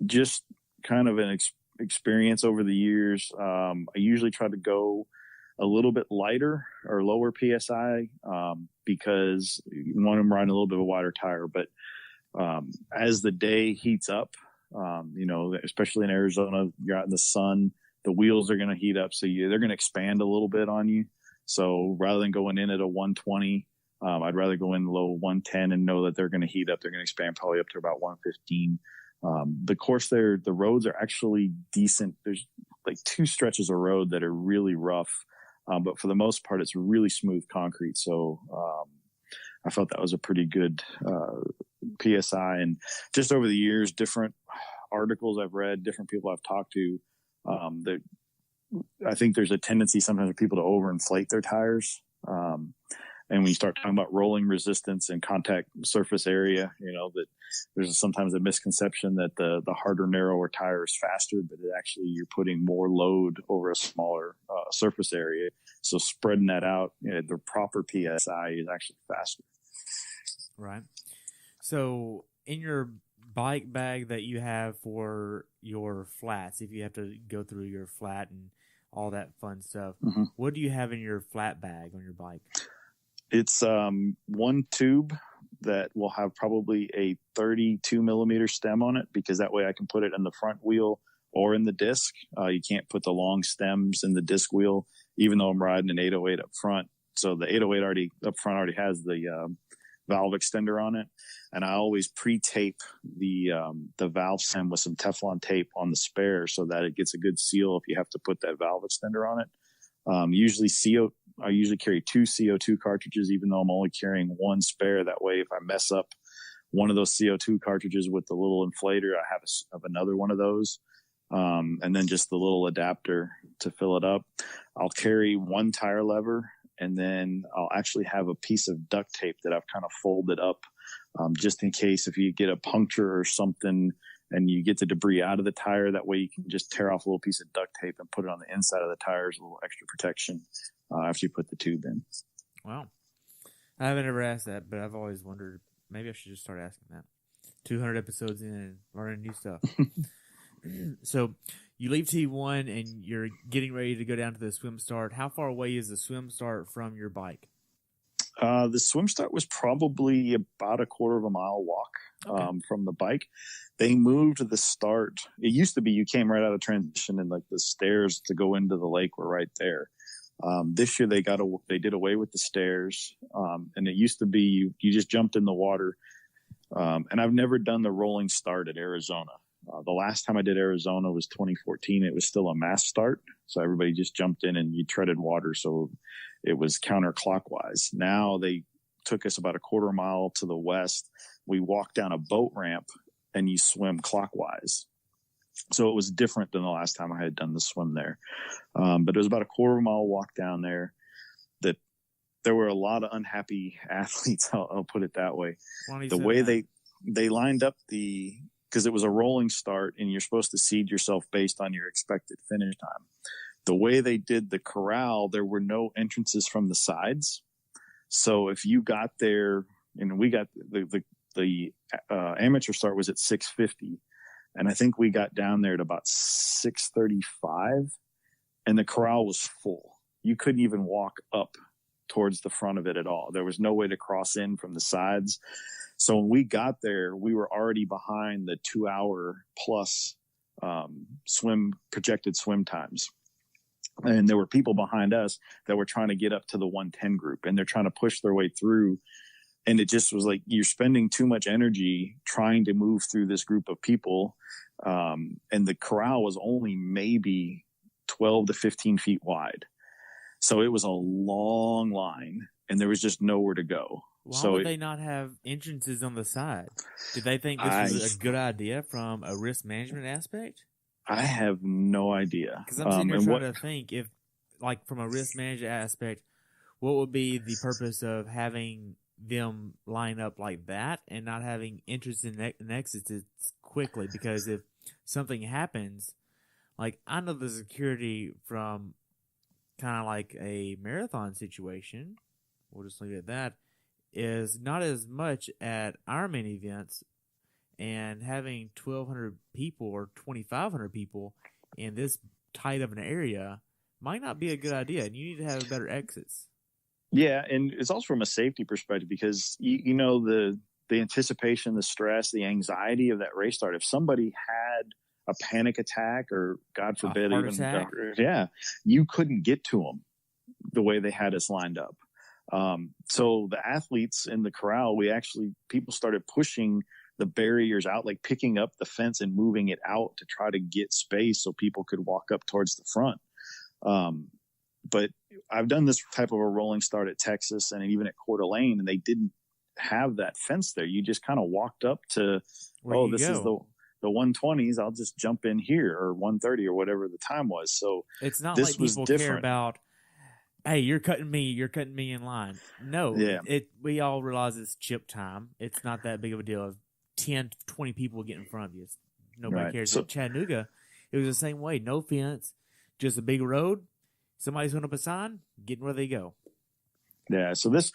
Just kind of an experience over the years. I usually try to go a little bit lighter or lower PSI, because one, I'm riding a little bit of a wider tire, but, as the day heats up, especially in Arizona, you're out in the sun, the wheels are going to heat up. So they're going to expand a little bit on you. So rather than going in at a 120, I'd rather go in low 110 and know that they're going to heat up. They're going to expand probably up to about 115. The course there, the roads are actually decent. There's like 2 stretches of road that are really rough. But for the most part, it's really smooth concrete. So, I felt that was a pretty good, PSI. And just over the years, different articles I've read, different people I've talked to, I think there's a tendency sometimes for people to overinflate their tires. And when you start talking about rolling resistance and contact surface area, that there's sometimes a misconception that the harder, narrower tire is faster, but actually you're putting more load over a smaller surface area. So spreading that out, the proper PSI is actually faster. Right. So in your bike bag that you have for your flats, if you have to go through your flat and all that fun stuff, mm-hmm. What do you have in your flat bag on your bike? It's one tube that will have probably a 32 millimeter stem on it, because that way I can put it in the front wheel or in the disc. You can't put the long stems in the disc wheel, even though I'm riding an 808 up front. So the 808 already up front already has the valve extender on it. And I always pre-tape the valve stem with some Teflon tape on the spare so that it gets a good seal if you have to put that valve extender on it. I usually carry 2 CO2 cartridges, even though I'm only carrying 1 spare. That way, if I mess up one of those CO2 cartridges with the little inflator, I have another one of those. And then just the little adapter to fill it up. I'll carry 1 tire lever, and then I'll actually have a piece of duct tape that I've kind of folded up, just in case if you get a puncture or something and you get the debris out of the tire. That way you can just tear off a little piece of duct tape and put it on the inside of the tires, a little extra protection after you put the tube in. Wow. I haven't ever asked that, but I've always wondered, maybe I should just start asking that. 200 episodes in and learning new stuff. So you leave T1 and you're getting ready to go down to the swim start. How far away is the swim start from your bike? The swim start was probably about a quarter of a mile walk from the bike. They moved the start. It used to be you came right out of transition and like the stairs to go into the lake were right there. This year they did away with the stairs. And it used to be you just jumped in the water. And I've never done the rolling start at Arizona. The last time I did Arizona was 2014. It was still a mass start. So everybody just jumped in and you treaded water. So it was counterclockwise. Now they took us about a quarter mile to the west. We walked down a boat ramp and you swim clockwise. So it was different than the last time I had done the swim there. But it was about a quarter mile walk down there. That there were a lot of unhappy athletes. I'll put it that way. The way they lined up because it was a rolling start and you're supposed to seed yourself based on your expected finish time. The way they did the corral, there were no entrances from the sides. So if you got there, and we got the amateur start was at 6:50, and I think we got down there at about 6:35, and the corral was full. You couldn't even walk up towards the front of it at all. There was no way to cross in from the sides. So when we got there, we were already behind the 2-hour plus projected swim times. And there were people behind us that were trying to get up to the 110 group, and they're trying to push their way through. And it just was like, you're spending too much energy trying to move through this group of people. And the corral was only maybe 12 to 15 feet wide. So it was a long line and there was just nowhere to go. Why would they not have entrances on the side? Did they think this was a good idea from a risk management aspect? I have no idea. Because I'm sitting here trying to think, if, like, from a risk management aspect, what would be the purpose of having them line up like that and not having entrances and exits quickly? Because if something happens, like, I know the security from kind of like a marathon situation, we'll just leave it at that, is not as much at Ironman events, and having 1,200 people or 2,500 people in this tight of an area might not be a good idea, and you need to have better exits. Yeah, and it's also from a safety perspective, because you know the anticipation, the stress, the anxiety of that race start. If somebody had a panic attack or, God forbid, you couldn't get to them the way they had us lined up. So the athletes in the corral, people started pushing the barriers out, like picking up the fence and moving it out to try to get space so people could walk up towards the front. But I've done this type of a rolling start at Texas and even at Coeur d'Alene, and they didn't have that fence there. You just kind of walked up to, this is the 120s. I'll just jump in here, or 130 or whatever the time was. So it's not like people care about, hey, you're cutting me in line. No, we all realize it's chip time. It's not that big of a deal. 10, 20 people get in front of you. Nobody cares. So, at Chattanooga, it was the same way. No fence, just a big road. Somebody's going up a sign, getting where they go. Yeah, so this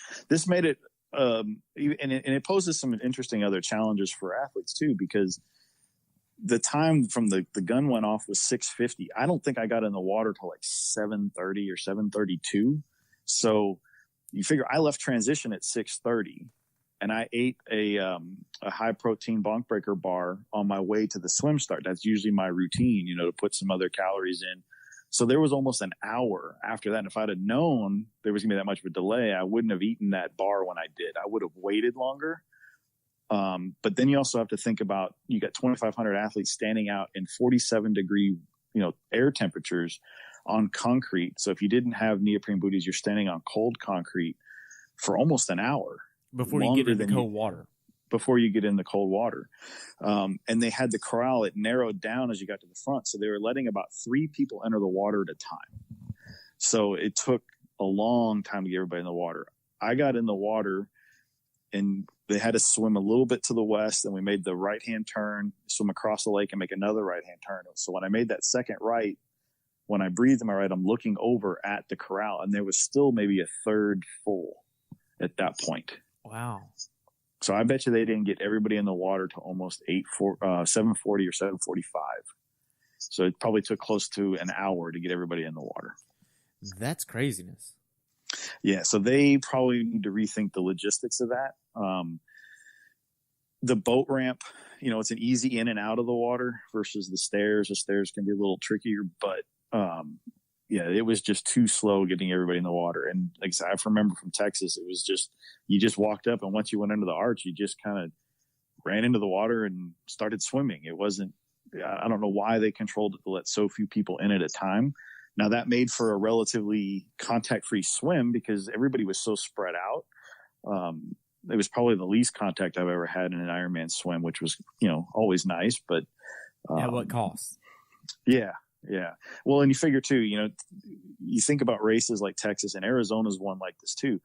made it, and it poses some interesting other challenges for athletes too, because the time from the gun went off was 6:50. I don't think I got in the water till like 7:30 or 7:32. So you figure I left transition at 6:30, and I ate a high protein bonk breaker bar on my way to the swim start. That's usually my routine, to put some other calories in So there was almost an hour after that. And if I'd have known there was going to be that much of a delay, I wouldn't have eaten that bar when I did. I would have waited longer. But then you also have to think about, you got 2,500 athletes standing out in 47-degree, air temperatures on concrete. So if you didn't have neoprene booties, you're standing on cold concrete for almost an hour. Before you get in the cold water. Before you get in the cold water. And they had the corral, it narrowed down as you got to the front. So they were letting about 3 people enter the water at a time. So it took a long time to get everybody in the water. I got in the water and they had to swim a little bit to the west, and we made the right-hand turn, swim across the lake and make another right-hand turn. So when I made that second right, when I breathed in my right, I'm looking over at the corral, and there was still maybe a third full at that point. Wow. So I bet you they didn't get everybody in the water to almost 7:40 or 7:45. So it probably took close to an hour to get everybody in the water. That's craziness. Yeah, so they probably need to rethink the logistics of that. The boat ramp, it's an easy in and out of the water versus the stairs. The stairs can be a little trickier, but it was just too slow getting everybody in the water. And like I said, I remember from Texas, it was just, you just walked up, and once you went into the arch, you just kind of ran into the water and started swimming. It wasn't, I don't know why they controlled it to let so few people in at a time. Now that made for a relatively contact-free swim because everybody was so spread out. It was probably the least contact I've ever had in an Ironman swim, which was, always nice, but at what cost? Yeah. Yeah. Well, and you figure too, you think about races like Texas, and Arizona's one like this too.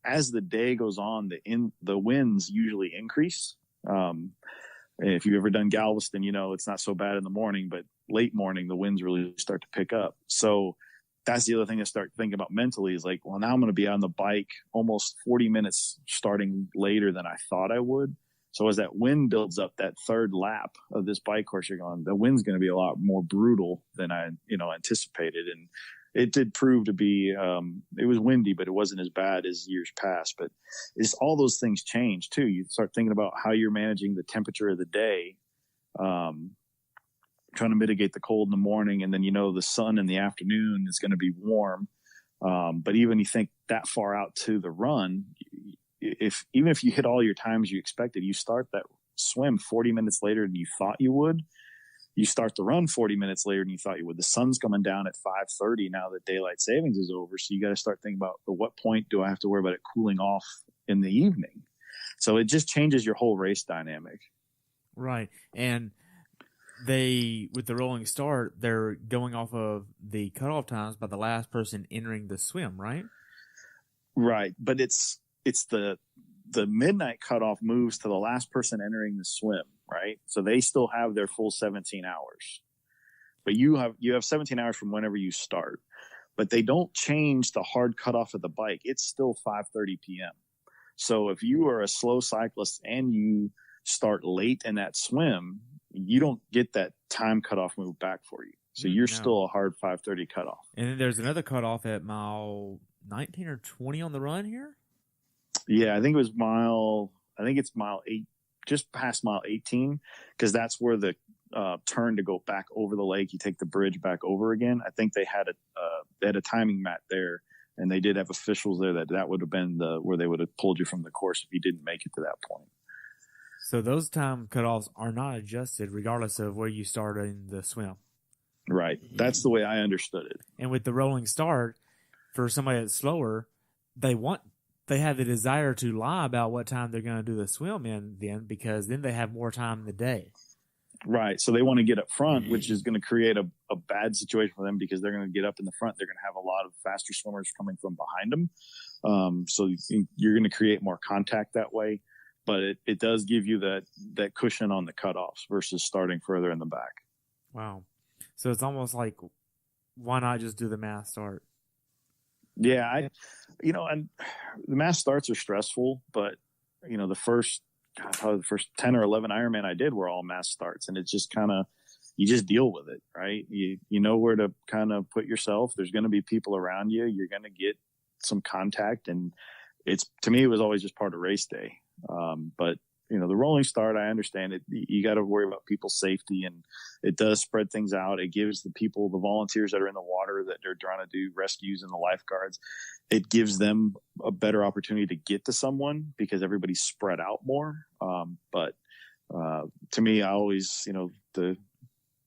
As the day goes on, the winds usually increase. If you've ever done Galveston, it's not so bad in the morning, but late morning, the winds really start to pick up. So that's the other thing to start thinking about mentally is like, well, now I'm going to be on the bike almost 40 minutes starting later than I thought I would. So as that wind builds up, that third lap of this bike course you're going, the wind's going to be a lot more brutal than I, anticipated. And it did prove to be, it was windy, but it wasn't as bad as years past. But it's all those things change too. You start thinking about how you're managing the temperature of the day, trying to mitigate the cold in the morning. And then, the sun in the afternoon is going to be warm. But even you think that far out to the run, even if you hit all your times you expected, you start that swim 40 minutes later than you thought you would. You start the run 40 minutes later than you thought you would. The sun's coming down at 5:30 now that daylight savings is over. So you got to start thinking about at what point do I have to worry about it cooling off in the evening? So it just changes your whole race dynamic. Right. And with the rolling start, they're going off of the cutoff times by the last person entering the swim, right? Right. But it's the midnight cutoff moves to the last person entering the swim, right? So they still have their full 17 hours. But you have 17 hours from whenever you start. But they don't change the hard cutoff of the bike. It's still 5:30 p.m. So if you are a slow cyclist and you start late in that swim, you don't get that time cutoff move back for you. So you're still a hard 5:30 cutoff. And then there's another cutoff at mile 19 or 20 on the run here? Yeah, I think it's mile 8, just past mile 18, because that's where the turn to go back over the lake. You take the bridge back over again. I think they had a timing mat there, and they did have officials there that would have been where they would have pulled you from the course if you didn't make it to that point. So those time cutoffs are not adjusted regardless of where you start in the swim. Right. That's the way I understood it. And with the rolling start, for somebody that's slower, they have the desire to lie about what time they're going to do the swim in then, because then they have more time in the day. Right. So they want to get up front, which is going to create a bad situation for them because they're going to get up in the front. They're going to have a lot of faster swimmers coming from behind them. So you're going to create more contact that way. But it does give you that cushion on the cutoffs versus starting further in the back. Wow. So it's almost like, why not just do the mass start? Yeah, and the mass starts are stressful, but probably the first 10 or 11 Ironman I did were all mass starts, and it's just kind of, you just deal with it, right? You know where to kind of put yourself. There's going to be people around you. You're going to get some contact, and to me, it was always just part of race day. But the rolling start, I understand it. You got to worry about people's safety, and it does spread things out. It gives the volunteers that are in the water that they're trying to do rescues, and the lifeguards, it gives them a better opportunity to get to someone because everybody's spread out more. But to me, I always,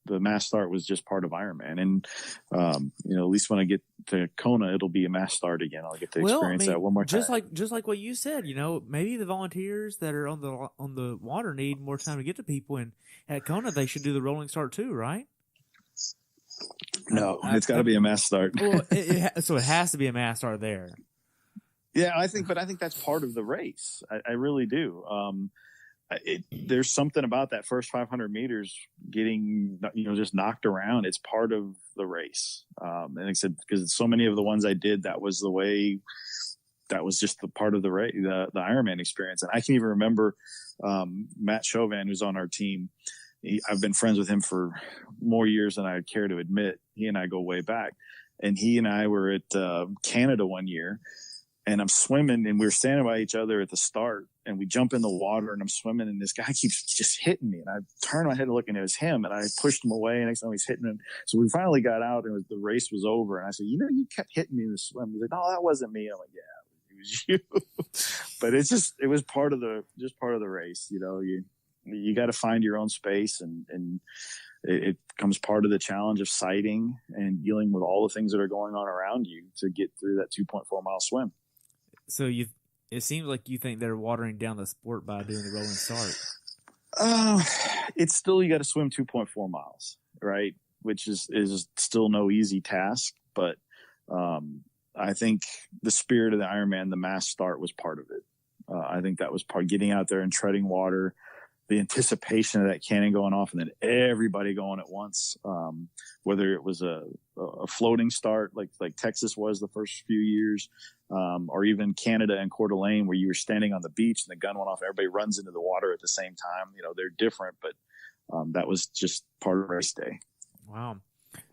the mass start was just part of Ironman. And, at least when I get to Kona, it'll be a mass start again. I'll get to experience that one more time. Just like what you said, maybe the volunteers that are on the water need more time to get to people. And at Kona, they should do the rolling start too, right? No, it's got to be a mass start. Well, so it has to be a mass start there. Yeah, I think that's part of the race. I really do. There's something about that first 500 meters getting, just knocked around. It's part of the race. And like I said, because so many of the ones I did, that was just the part of the race, the Ironman experience. And I can even remember Matt Chauvin, who's on our team. I've been friends with him for more years than I care to admit. He and I go way back. And he and I were at Canada one year. And I'm swimming, and we were standing by each other at the start, and we jump in the water, and I'm swimming, and this guy keeps just hitting me. And I turned my head looking, it was him, and I pushed him away, and next time he's hitting him. So we finally got out, and the race was over. And I said, you kept hitting me in the swim. He's like, no, that wasn't me. I'm like, yeah, it was you. But it was part of the race. You got to find your own space, and it becomes part of the challenge of sighting and dealing with all the things that are going on around you to get through that 2.4 mile swim. So it seems like you think they're watering down the sport by doing the rolling start. It's still, you got to swim 2.4 miles, right? Which is still no easy task. But I think the spirit of the Ironman, the mass start, was part of it. I think that was part, getting out there and treading water, the anticipation of that cannon going off, and then everybody going at once. Whether it was a floating start like Texas was the first few years, or even Canada and Coeur d'Alene, where you were standing on the beach and the gun went off, everybody runs into the water at the same time. They're different, but that was just part of race day. Wow.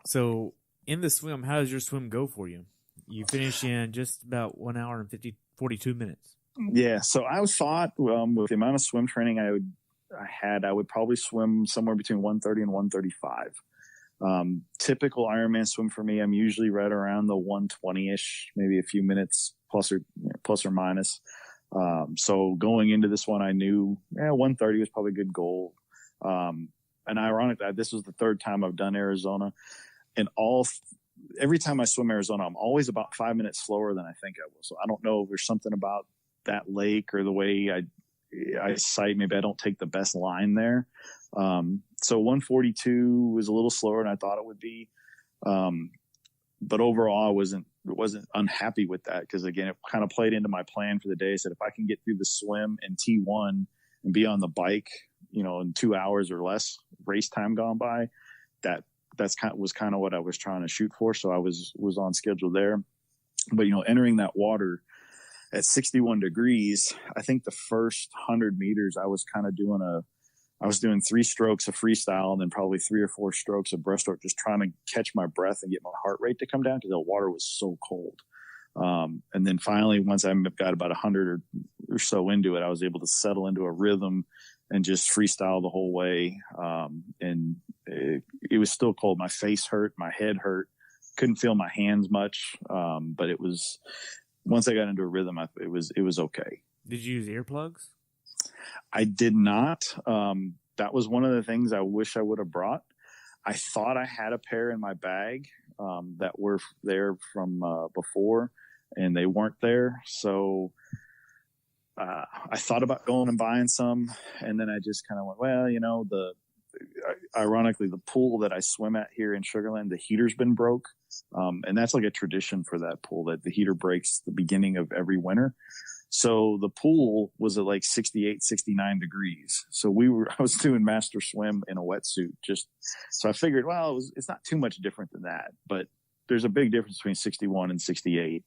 So in the swim, how does your swim go for you? You finish in just about 1 hour and 42 minutes. Yeah. So I thought, with the amount of swim training I would probably swim somewhere between 130 and 135. Typical Ironman swim for me, I'm usually right around the 120-ish, maybe a few minutes plus or minus. So going into this one, I knew 130 was probably a good goal. And ironically, this was the third time I've done Arizona, and every time I swim Arizona, I'm always about 5 minutes slower than I think I will. So I don't know if there's something about that lake or the way I sight. Maybe I don't take the best line there. So 142 was a little slower than I thought it would be. But overall, I wasn't unhappy with that, because again, it kind of played into my plan for the day. I said, if I can get through the swim and T1 and be on the bike, in 2 hours or less, race time gone by, was kind of what I was trying to shoot for. So I was on schedule there. But entering that water at 61 degrees, I think the first 100 meters, I was kind of doing 3 strokes of freestyle and then probably 3 or 4 strokes of breaststroke, just trying to catch my breath and get my heart rate to come down, because the water was so cold. And then finally, once I got about 100 or so into it, I was able to settle into a rhythm and just freestyle the whole way. And it was still cold. My face hurt, my head hurt, couldn't feel my hands much. But it was, once I got into a rhythm, it was okay. Did you use earplugs? I did not. That was one of the things I wish I would have brought. I thought I had a pair in my bag that were there from before, and they weren't there. So I thought about going and buying some, and then I just kind of went, well, ironically, the pool that I swim at here in Sugar Land, the heater's been broke. And that's like a tradition for that pool, that the heater breaks the beginning of every winter. So the pool was at like 68, 69 degrees. So I was doing master swim in a wetsuit. So I figured, well, it's not too much different than that, but there's a big difference between 61 and 68,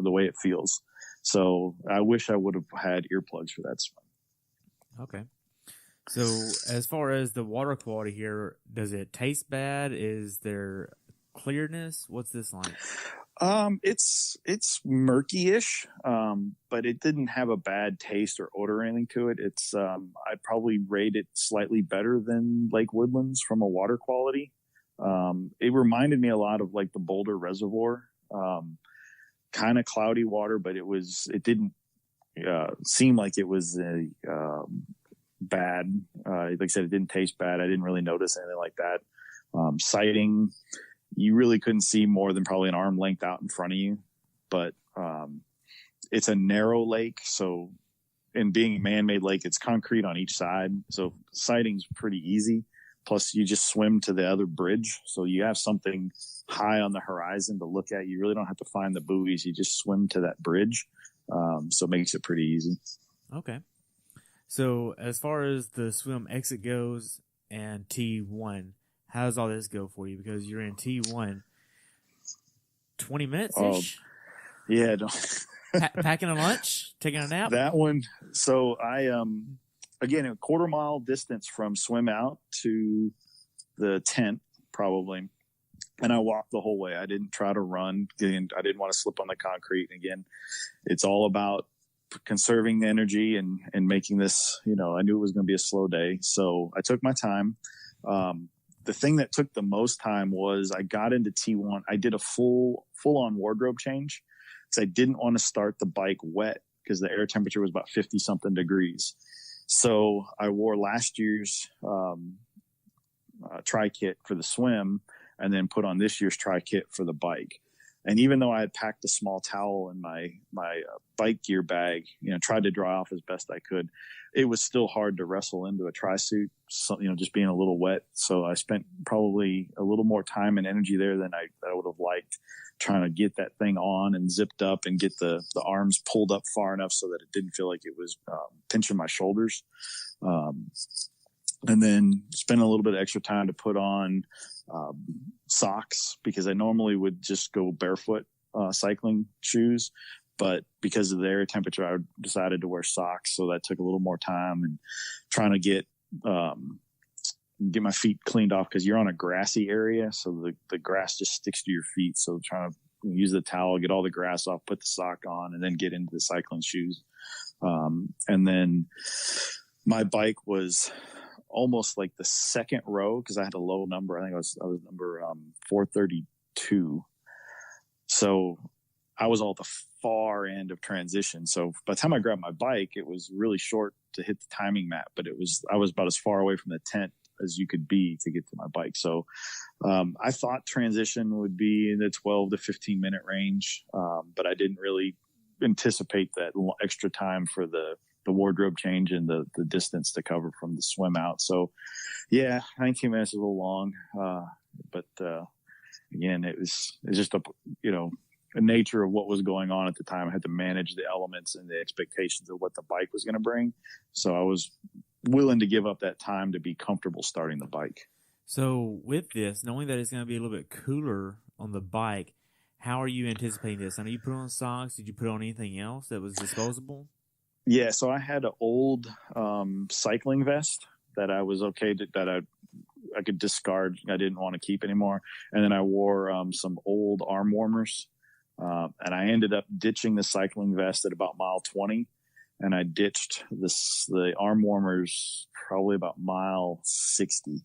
the way it feels. So I wish I would have had earplugs for that swim. Okay. So as far as the water quality here, does it taste bad? Is there clearness? What's this like? It's murky-ish, but it didn't have a bad taste or odor or anything to it. I'd probably rate it slightly better than Lake Woodlands from a water quality. It reminded me a lot of like the Boulder Reservoir, kind of cloudy water, but it didn't seem like it was bad. Like I said, it didn't taste bad. I didn't really notice anything like that. Sighting, you really couldn't see more than probably an arm length out in front of you, but it's a narrow lake. So, and being a man-made lake, it's concrete on each side. So sighting's pretty easy. Plus you just swim to the other bridge. So you have something high on the horizon to look at. You really don't have to find the buoys. You just swim to that bridge. So it makes it pretty easy. Okay. So as far as the swim exit goes and T1, how does all this go for you? Because you're in T1, 20 minutes-ish? Yeah. Packing a lunch? Taking a nap? That one. So I, again, a quarter-mile distance from swim out to the tent, probably. And I walked the whole way. I didn't try to run. I didn't want to slip on the concrete. And again, it's all about conserving the energy and making this, I knew it was going to be a slow day. So I took my time. The thing that took the most time was I got into T1. I did a full-on wardrobe change because I didn't want to start the bike wet because the air temperature was about 50-something degrees. So I wore last year's tri-kit for the swim and then put on this year's tri-kit for the bike. And even though I had packed a small towel in my bike gear bag, tried to dry off as best I could, it was still hard to wrestle into a tri-suit, just being a little wet. So I spent probably a little more time and energy there than I would have liked, trying to get that thing on and zipped up and get the arms pulled up far enough so that it didn't feel like it was pinching my shoulders. And then spend a little bit of extra time to put on socks because I normally would just go barefoot cycling shoes. But because of the air temperature, I decided to wear socks. So that took a little more time and trying to get my feet cleaned off because you're on a grassy area. So the grass just sticks to your feet. So trying to use the towel, get all the grass off, put the sock on, and then get into the cycling shoes. And then my bike was almost like the second row because I had a low number. I think I was number 432. So I was all at the far end of transition. So by the time I grabbed my bike, it was really short to hit the timing map, but I was about as far away from the tent as you could be to get to my bike. So I thought transition would be in the 12 to 15 minute range, but I didn't really anticipate that extra time for the wardrobe change and the distance to cover from the swim out. So yeah, 19 minutes is a little long. But again, it's just a nature of what was going on at the time. I had to manage the elements and the expectations of what the bike was going to bring. So I was willing to give up that time to be comfortable starting the bike. So with this, knowing that it's going to be a little bit cooler on the bike, how are you anticipating this? I know you put on socks. Did you put on anything else that was disposable? Yeah, so I had an old cycling vest that I was okay to, that I could discard. I didn't want to keep anymore. And then I wore some old arm warmers. And I ended up ditching the cycling vest at about mile 20. And I ditched the arm warmers probably about mile 60.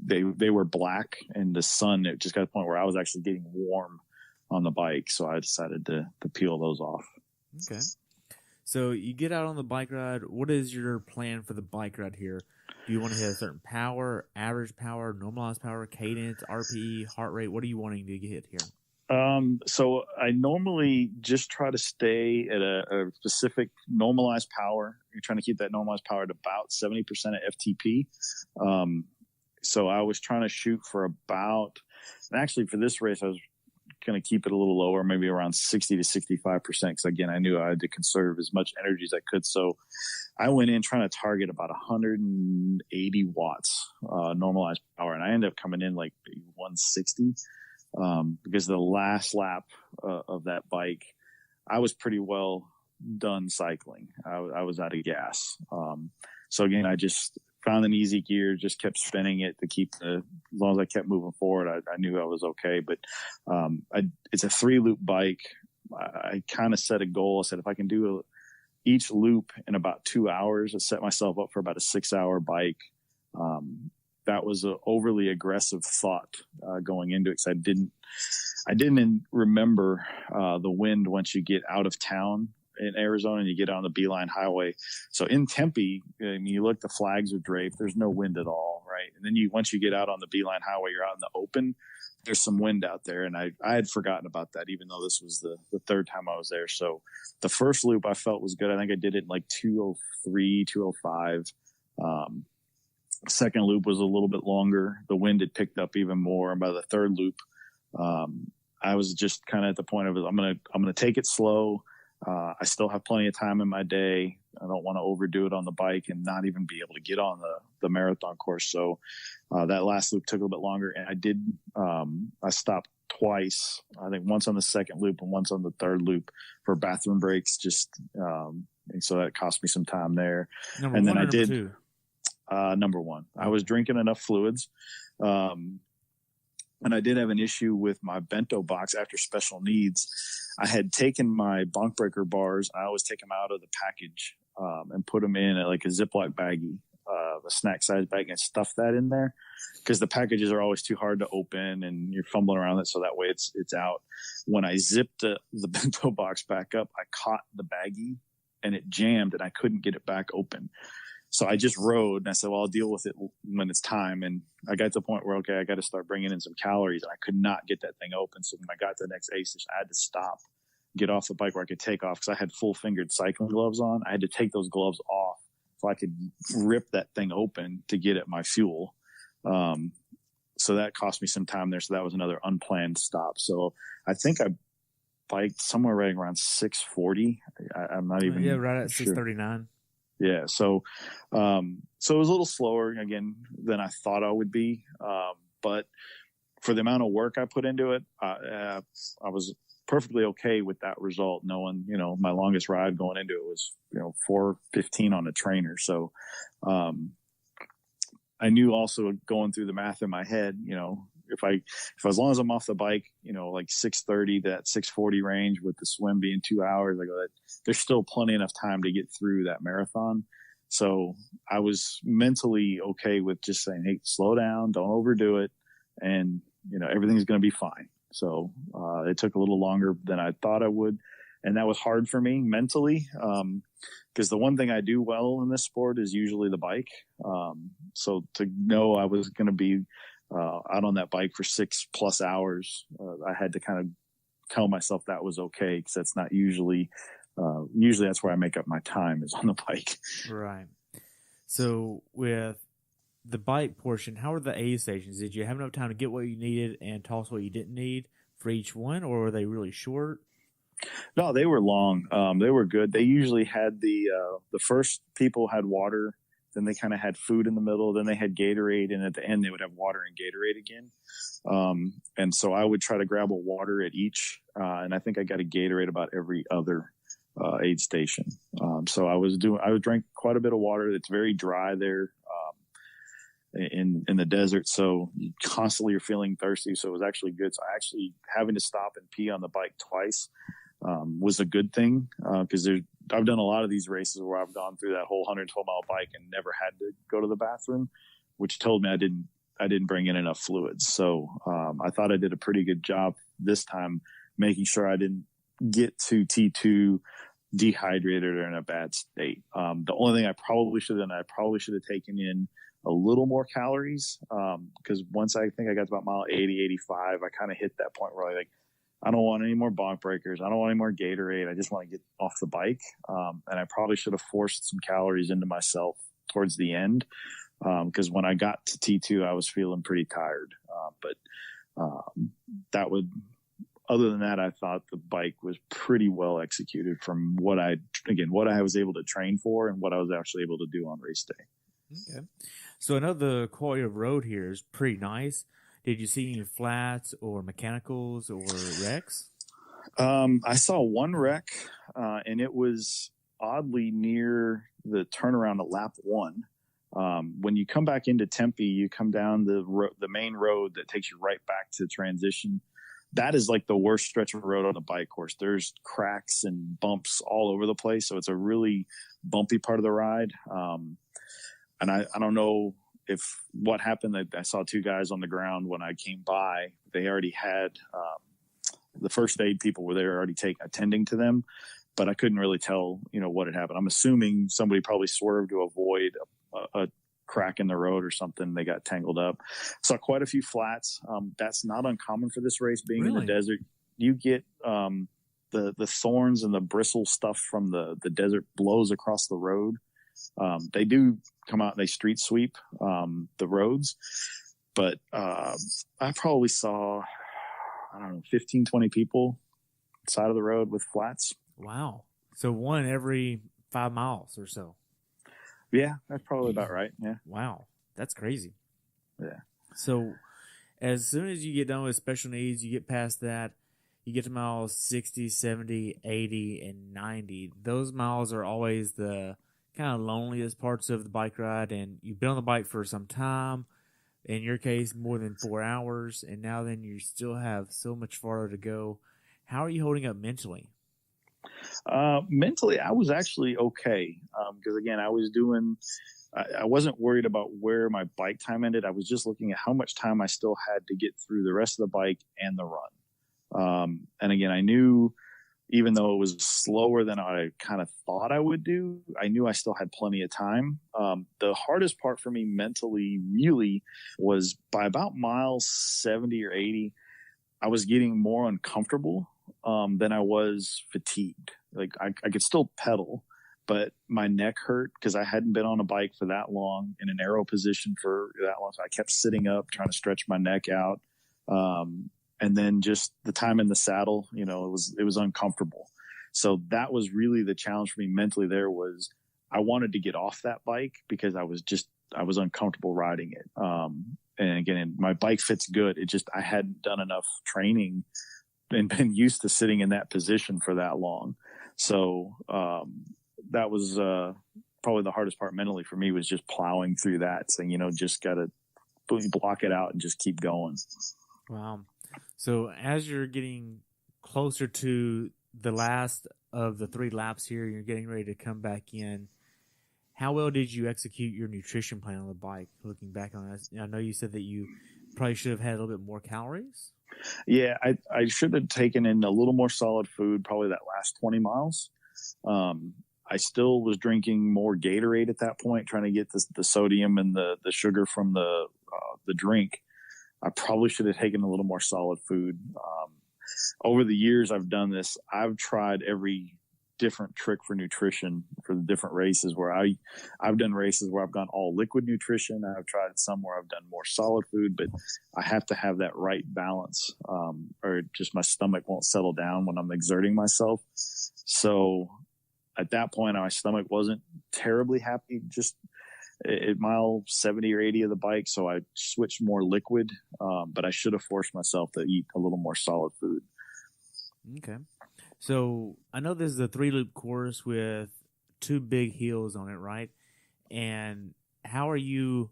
They were black, and the sun, it just got to the point where I was actually getting warm on the bike. So I decided to peel those off. Okay. So you get out on the bike ride. What is your plan for the bike ride here? Do you want to hit a certain power, average power, normalized power, cadence, RPE, heart rate? What are you wanting to get here? So I normally just try to stay at a specific normalized power. You're trying to keep that normalized power at about 70% of FTP. So I was trying to shoot for about, and actually for this race, I was going to keep it a little lower, maybe around 60 to 65%. Because again, I knew I had to conserve as much energy as I could. So I went in trying to target about 180 watts, normalized power. And I ended up coming in like 160. Because the last lap of that bike, I was pretty well done cycling. I was out of gas. So again, I just found an easy gear, just kept spinning it to keep as long as I kept moving forward, I knew I was okay. But it's a 3-loop bike. I kind of set a goal. I said, if I can do each loop in about 2 hours, I set myself up for about a 6-hour bike. That was an overly aggressive thought going into it, because I didn't remember the wind once you get out of town in Arizona and you get on the Beeline Highway. So in Tempe, you look, the flags are draped. There's no wind at all, right? And then once you get out on the Beeline Highway, you're out in the open. There's some wind out there, and I had forgotten about that, even though this was the third time I was there. So the first loop I felt was good. I think I did it in like 2:03, 2:05. Second loop was a little bit longer. The wind had picked up even more. And by the third loop, I was just kind of at the point of, I'm gonna take it slow. I still have plenty of time in my day. I don't want to overdo it on the bike and not even be able to get on the marathon course. So that last loop took a little bit longer, and I stopped twice. I think once on the second loop and once on the third loop for bathroom breaks. And so that cost me some time there. Number and one then I did two? Number one. I was drinking enough fluids. And I did have an issue with my bento box after special needs. I had taken my bonk breaker bars. I always take them out of the package and put them in like a Ziploc baggie, a snack size bag, and stuff that in there, because the packages are always too hard to open and you're fumbling around it. So that way it's out. When I zipped the bento box back up, I caught the baggie and it jammed and I couldn't get it back open. So I just rode, and I said, well, I'll deal with it when it's time. And I got to the point where, okay, I got to start bringing in some calories. And I could not get that thing open. So when I got to the next aid station, I had to stop, get off the bike where I could take off, because I had full-fingered cycling gloves on. I had to take those gloves off so I could rip that thing open to get at my fuel. So that cost me some time there. So that was another unplanned stop. So I think I biked somewhere right around 6:40. I'm not even right at sure. 6:39. Yeah. So it was a little slower again than I thought I would be. But for the amount of work I put into it, I was perfectly okay with that result, knowing, my longest ride going into it was, 4:15 on a trainer. So, I knew also, going through the math in my head, if as long as I'm off the bike, like 6:30 to that 6:40 range, with the swim being 2 hours, I go, there's still plenty enough time to get through that marathon. So I was mentally okay with just saying, hey, slow down, don't overdo it. And, everything's going to be fine. So, it took a little longer than I thought I would. And that was hard for me mentally. Because the one thing I do well in this sport is usually the bike. So to know I was going to be out on that bike for 6+ hours, I had to kind of tell myself that was okay, because that's not usually that's where I make up my time, is on the bike. Right. So with the bike portion, how were the aid stations? Did you have enough time to get what you needed and toss what you didn't need for each one, or were they really short? No, they were long. They were good. They usually had the first people had water, then they kind of had food in the middle, then they had Gatorade, and at the end they would have water and Gatorade again. And so I would try to grab a water at each, and I think I got a Gatorade about every other aid station. So I drank quite a bit of water. It's very dry there in the desert, so you constantly are feeling thirsty. So it was actually good. So actually having to stop and pee on the bike twice was a good thing, because I've done a lot of these races where I've gone through that whole 112-mile bike and never had to go to the bathroom, which told me I didn't bring in enough fluids. So I thought I did a pretty good job this time, making sure I didn't get to T2 dehydrated or in a bad state. The only thing I probably should have taken in a little more calories, because once I think I got to about mile 80, 85, I kind of hit that point where I don't want any more bonk breakers. I don't want any more Gatorade. I just want to get off the bike. And I probably should have forced some calories into myself towards the end, because when I got to T2, I was feeling pretty tired. Other than that, I thought the bike was pretty well executed from what I was able to train for and what I was actually able to do on race day. Okay. So I know the quality of road here is pretty nice. Did you see any flats or mechanicals or wrecks? I saw one wreck, and it was oddly near the turnaround at lap 1. When you come back into Tempe, you come down the main road that takes you right back to transition. That is like the worst stretch of road on the bike course. There's cracks and bumps all over the place. So it's a really bumpy part of the ride. And I don't know if what happened. I saw two guys on the ground when I came by. They already had the first aid people were there already attending to them, but I couldn't really tell, what had happened. I'm assuming somebody probably swerved to avoid a crack in the road or something. They got tangled up. Saw quite a few flats. That's not uncommon for this race, being in the desert. You get the thorns and the bristle stuff from the desert blows across the road. They do come out and they street sweep the roads, but I probably saw, 15, 20 people side of the road with flats. Wow. So one every 5 miles or so. Yeah, that's probably about right. Yeah. Wow. That's crazy. Yeah. So as soon as you get done with special needs, you get past that, you get to miles 60, 70, 80, and 90. Those miles are always the kind of loneliest parts of the bike ride, and you've been on the bike for some time, in your case, more than 4 hours, and now then you still have so much farther to go. How are you holding up mentally? Mentally, I was actually okay. Because again, I wasn't worried about where my bike time ended. I was just looking at how much time I still had to get through the rest of the bike and the run. And again, I knew, even though it was slower than I kind of thought I would do, I knew I still had plenty of time. The hardest part for me mentally really was by about miles 70 or 80, I was getting more uncomfortable than I was fatigued. Like I could still pedal, but my neck hurt because I hadn't been on a bike for that long in an aero position for that long. So I kept sitting up, trying to stretch my neck out. And then just the time in the saddle, it was uncomfortable. So that was really the challenge for me mentally. There was, I wanted to get off that bike because I was uncomfortable riding it. And again, my bike fits good. I hadn't done enough training and been used to sitting in that position for that long. So, that was, probably the hardest part mentally for me, was just plowing through that. So, just got to block it out and just keep going. Wow. So as you're getting closer to the last of the 3 laps here, you're getting ready to come back in. How well did you execute your nutrition plan on the bike, looking back on it? I know you said that you probably should have had a little bit more calories. Yeah, I should have taken in a little more solid food, probably that last 20 miles. I still was drinking more Gatorade at that point, trying to get the sodium and the sugar from the drink. I probably should have taken a little more solid food. Over the years I've done this, I've tried every different trick for nutrition for the different races, where I've done races where I've gone all liquid nutrition. I've tried some where I've done more solid food, but I have to have that right balance, or just my stomach won't settle down when I'm exerting myself. So at that point, my stomach wasn't terribly happy just at mile 70 or 80 of the bike. So I switched more liquid, but I should have forced myself to eat a little more solid food. Okay. So I know this is a 3-loop course with 2 big hills on it, right? And how are you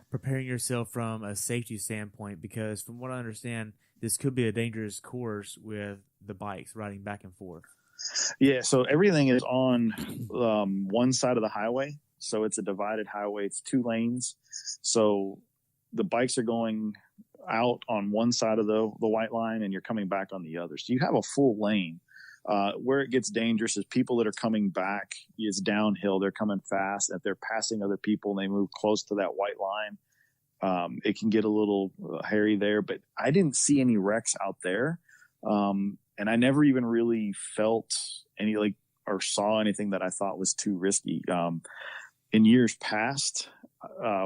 preparing yourself from a safety standpoint? Because from what I understand, this could be a dangerous course with the bikes riding back and forth. Yeah. So everything is on one side of the highway. So it's a divided highway. It's 2 lanes. So the bikes are going out on one side of the white line, and you're coming back on the other. So you have a full lane. Where it gets dangerous is people that are coming back. It's downhill. They're coming fast. If they're passing other people and they move close to that white line, it can get a little hairy there. But I didn't see any wrecks out there. And I never even really felt any or saw anything that I thought was too risky. In years past,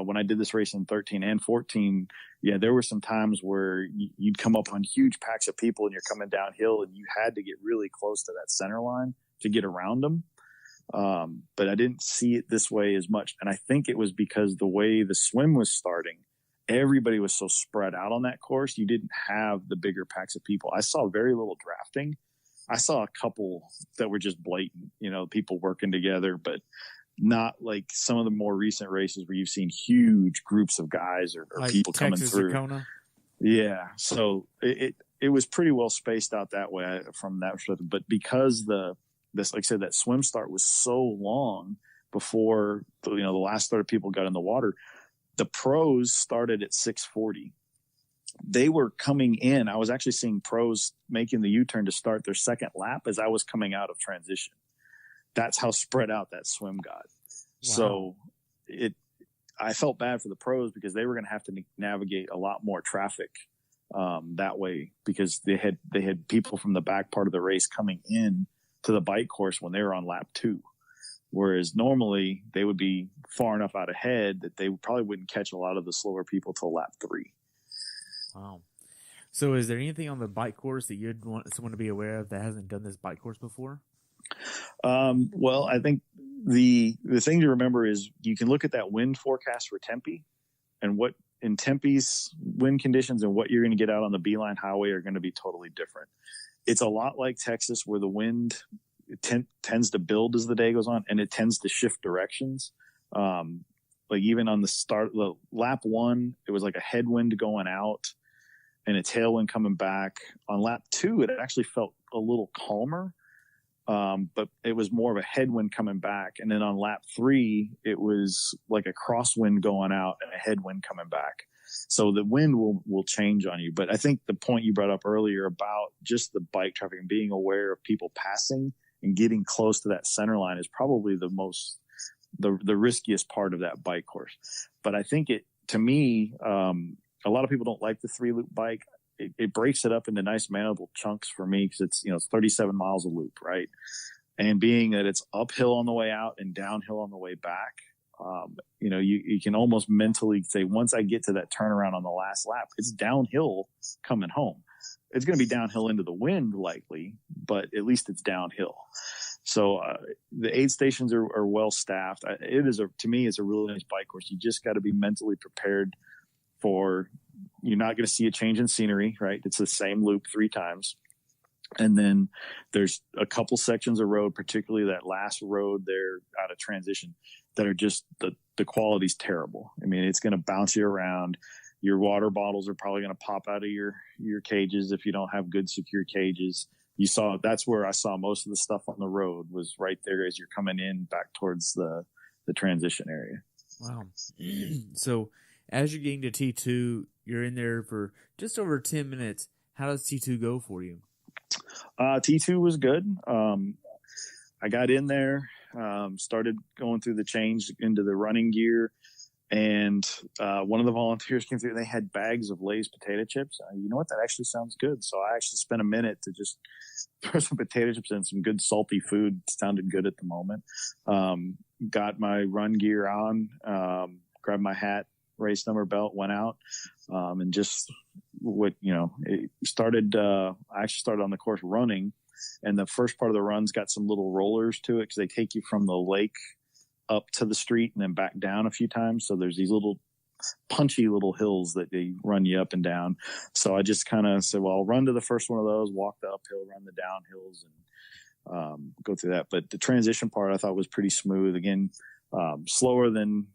when I did this race in 13 and 14, yeah, there were some times where you'd come up on huge packs of people and you're coming downhill and you had to get really close to that center line to get around them. But I didn't see it this way as much. And I think it was because the way the swim was starting, everybody was so spread out on that course. You didn't have the bigger packs of people. I saw very little drafting. I saw a couple that were just blatant, people working together, but not like some of the more recent races where you've seen huge groups of guys or like people Texas coming through. Kona? Yeah. So it was pretty well spaced out that way from that perspective. But because like I said, that swim start was so long before, the last third of people got in the water, the pros started at 6:40. They were coming in. I was actually seeing pros making the U-turn to start their second lap as I was coming out of transition. That's how spread out that swim got. Wow. So I felt bad for the pros because they were going to have to navigate a lot more traffic that way, because they had people from the back part of the race coming in to the bike course when they were on lap 2. Whereas normally they would be far enough out ahead that they probably wouldn't catch a lot of the slower people till lap 3. Wow. So is there anything on the bike course that you'd want someone to be aware of that hasn't done this bike course before? Well, I think the thing to remember is you can look at that wind forecast for Tempe, and what in Tempe's wind conditions and what you're going to get out on the Beeline Highway are going to be totally different. It's a lot like Texas, where the wind tends to build as the day goes on, and it tends to shift directions. Like even on the lap 1, it was like a headwind going out and a tailwind coming back. On lap 2, it actually felt a little calmer. But it was more of a headwind coming back. And then on lap 3, it was like a crosswind going out and a headwind coming back. So the wind will change on you. But I think the point you brought up earlier about just the bike traffic and being aware of people passing and getting close to that center line is probably the riskiest part of that bike course. But I think to me, a lot of people don't like the 3-loop bike. It breaks it up into nice manageable chunks for me, because it's 37 miles a loop, right? And being that it's uphill on the way out and downhill on the way back, you can almost mentally say, once I get to that turnaround on the last lap, it's downhill coming home. It's going to be downhill into the wind likely, but at least it's downhill. So the aid stations are well staffed. To me, it's a really nice bike course. You just got to be mentally prepared for, you're not going to see a change in scenery, right? It's the same loop 3 times. And then there's a couple sections of road, particularly that last road there out of transition, that are just the quality's terrible. I mean, it's going to bounce you around. Your water bottles are probably going to pop out of your cages if you don't have good secure cages. That's where I saw most of the stuff on the road, was right there as you're coming in back towards the transition area. Wow. So as you're getting to T2, you're in there for just over 10 minutes. How does T2 go for you? T2 was good. I got in there, started going through the change into the running gear, and one of the volunteers came through. They had bags of Lay's potato chips. You know what? That actually sounds good. So I actually spent a minute to just throw some potato chips in, some good salty food. It sounded good at the moment. Got my run gear on, grabbed my hat, race number belt, went out, and just it started. I actually started on the course running, and the first part of the run's got some little rollers to it, because they take you from the lake up to the street and then back down a few times. So there's these little punchy little hills that they run you up and down. So I just kind of said, well, I'll run to the first one of those, walk the uphill, run the downhills, and go through that. But the transition part I thought was pretty smooth. Again, slower than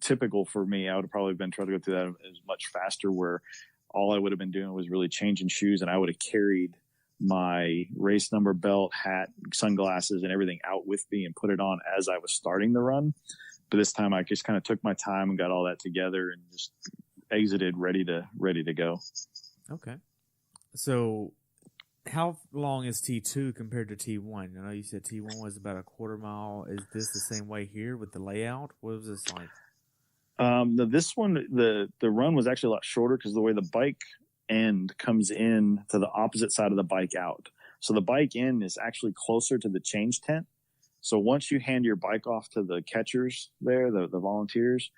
typical for me. I would have probably been trying to go through that as much faster, where all I would have been doing was really changing shoes, and I would have carried my race number belt, hat, sunglasses, and everything out with me and put it on as I was starting the run. But this time I just kind of took my time and got all that together and just exited ready to go. Okay. So how long is T2 compared to T1? I know you said T1 was about a quarter mile. Is this the same way here with the layout? What was this like? This one, the run was actually a lot shorter, because the way the bike end comes in to the opposite side of the bike out. So the bike end is actually closer to the change tent. So once you hand your bike off to the catchers there, the volunteers,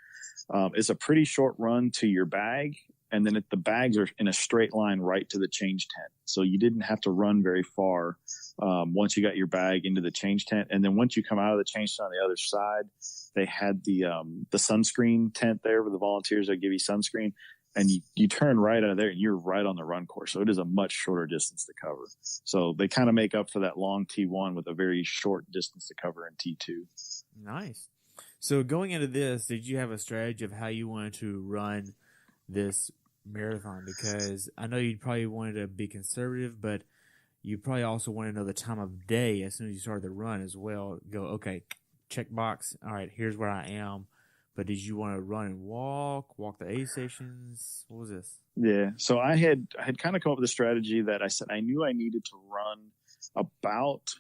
it's a pretty short run to your bag. And then the bags are in a straight line right to the change tent. So you didn't have to run very far once you got your bag into the change tent. And then once you come out of the change tent on the other side, they had the sunscreen tent there with the volunteers that give you sunscreen. And you turn right out of there and you're right on the run course. So it is a much shorter distance to cover. So they kind of make up for that long T1 with a very short distance to cover in T2. Nice. So going into this, did you have a strategy of how you wanted to run this marathon? Because I know you probably wanted to be conservative, but you probably also want to know the time of day as soon as you started the run as well. Go, okay, check box. All right, here's where I am. But did you want to run and walk the aid stations? What was this? Yeah. So I had kind of come up with a strategy that I said I knew I needed to run about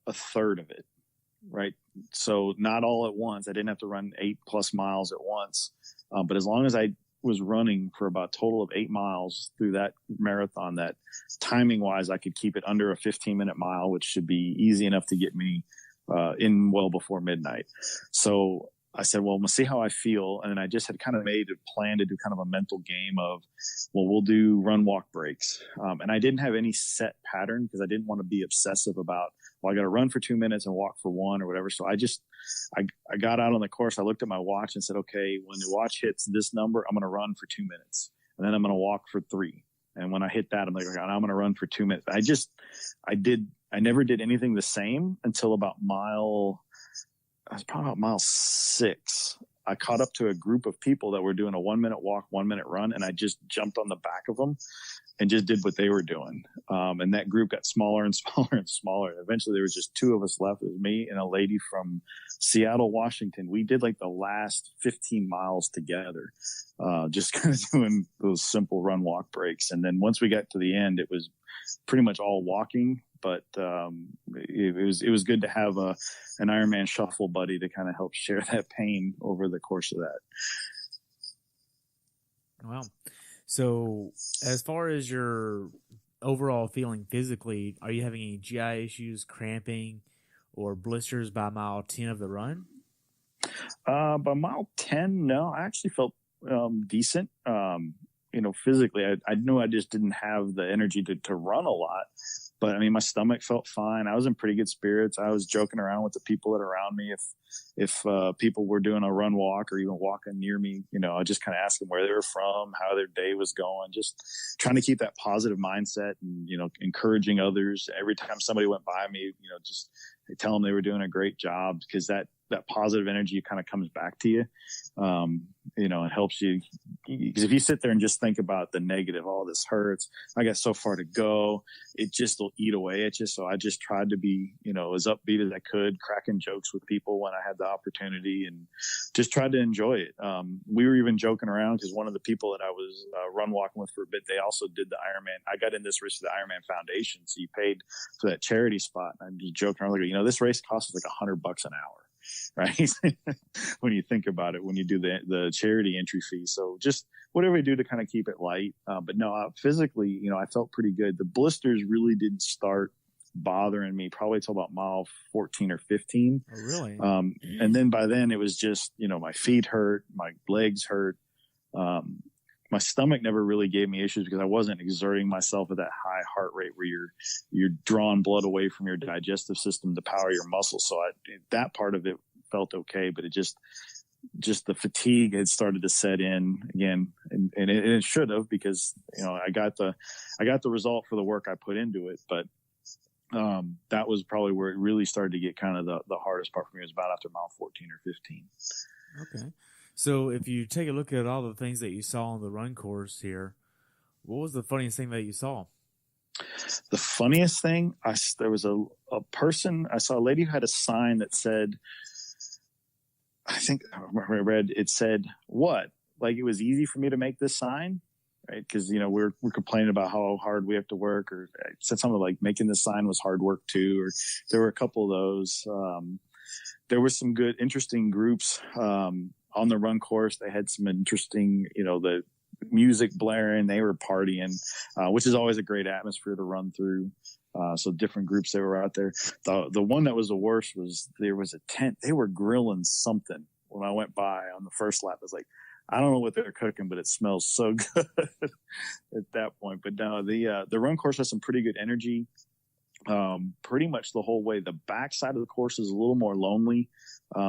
a third of it, right? So not all at once. I didn't have to run 8+ miles at once. But as long as I was running for about a total of 8 miles through that marathon, that timing wise, I could keep it under a 15-minute mile, which should be easy enough to get me in well before midnight. So I said, well, we'll see how I feel. And then I just had kind of made a plan to do kind of a mental game of, well, we'll do run walk breaks. And I didn't have any set pattern because I didn't want to be obsessive about, well, I got to run for 2 minutes and walk for 1 or whatever. So I got out on the course. I looked at my watch and said, okay, when the watch hits this number, I'm going to run for 2 minutes and then I'm going to walk for 3. And when I hit that, I'm like, okay, I'm going to run for 2 minutes. I never did anything the same until about I was probably about mile 6. I caught up to a group of people that were doing a 1-minute walk, 1-minute run, and I just jumped on the back of them and just did what they were doing. And that group got smaller and smaller and smaller. Eventually, there was just 2 of us left. It was me and a lady from Seattle, Washington. We did like the last 15 miles together, just kind of doing those simple run walk breaks. And then once we got to the end, it was pretty much all walking. But it was good to have an Ironman shuffle buddy to kind of help share that pain over the course of that. Wow. So as far as your overall feeling physically, are you having any GI issues, cramping, or blisters by mile 10 of the run? By mile 10, no. I actually felt decent. Physically, I knew I just didn't have the energy to run a lot. But I mean, my stomach felt fine. I was in pretty good spirits. I was joking around with the people that are around me. If people were doing a run walk or even walking near me, I just kind of asked them where they were from, how their day was going, just trying to keep that positive mindset and, encouraging others. Every time somebody went by me, just tell them they were doing a great job, because that positive energy kind of comes back to you. It helps you, because if you sit there and just think about the negative, oh, this hurts, I got so far to go, it just will eat away at you. So I just tried to be, as upbeat as I could, cracking jokes with people when I had the opportunity, and just tried to enjoy it. We were even joking around because one of the people that I was run walking with for a bit, they also did the Ironman. I got in this race for the Ironman Foundation. So you paid for that charity spot. And I'm just joking around, like, this race costs us like $100 an hour. Right. When you think about it, when you do the charity entry fee. So just whatever we do to kind of keep it light. But no, physically, I felt pretty good. The blisters really didn't start bothering me probably till about mile 14 or 15. Oh, really? And then by then it was just, my feet hurt, my legs hurt. My stomach never really gave me issues because I wasn't exerting myself at that high heart rate where you're drawing blood away from your digestive system to power your muscles. So that part of it felt okay, but it just the fatigue had started to set in again, and it should have, because I got the result for the work I put into it, but that was probably where it really started to get kind of the hardest part for me, was about after mile 14 or 15. Okay. So if you take a look at all the things that you saw on the run course here, what was the funniest thing that you saw? The funniest thing, there was a person, I saw a lady who had a sign that said, I think I read, it said, what? Like, it was easy for me to make this sign, right? Because, we're complaining about how hard we have to work, or it said something like making this sign was hard work too, or there were a couple of those. There were some good, interesting groups on the run course. They had some interesting, the music blaring, they were partying, which is always a great atmosphere to run through. So different groups that were out there. The one that was the worst was, there was a tent. They were grilling something when I went by on the first lap. I was like, I don't know what they're cooking, but it smells so good at that point. But no, the run course has some pretty good energy. Pretty much the whole way. The back side of the course is a little more lonely,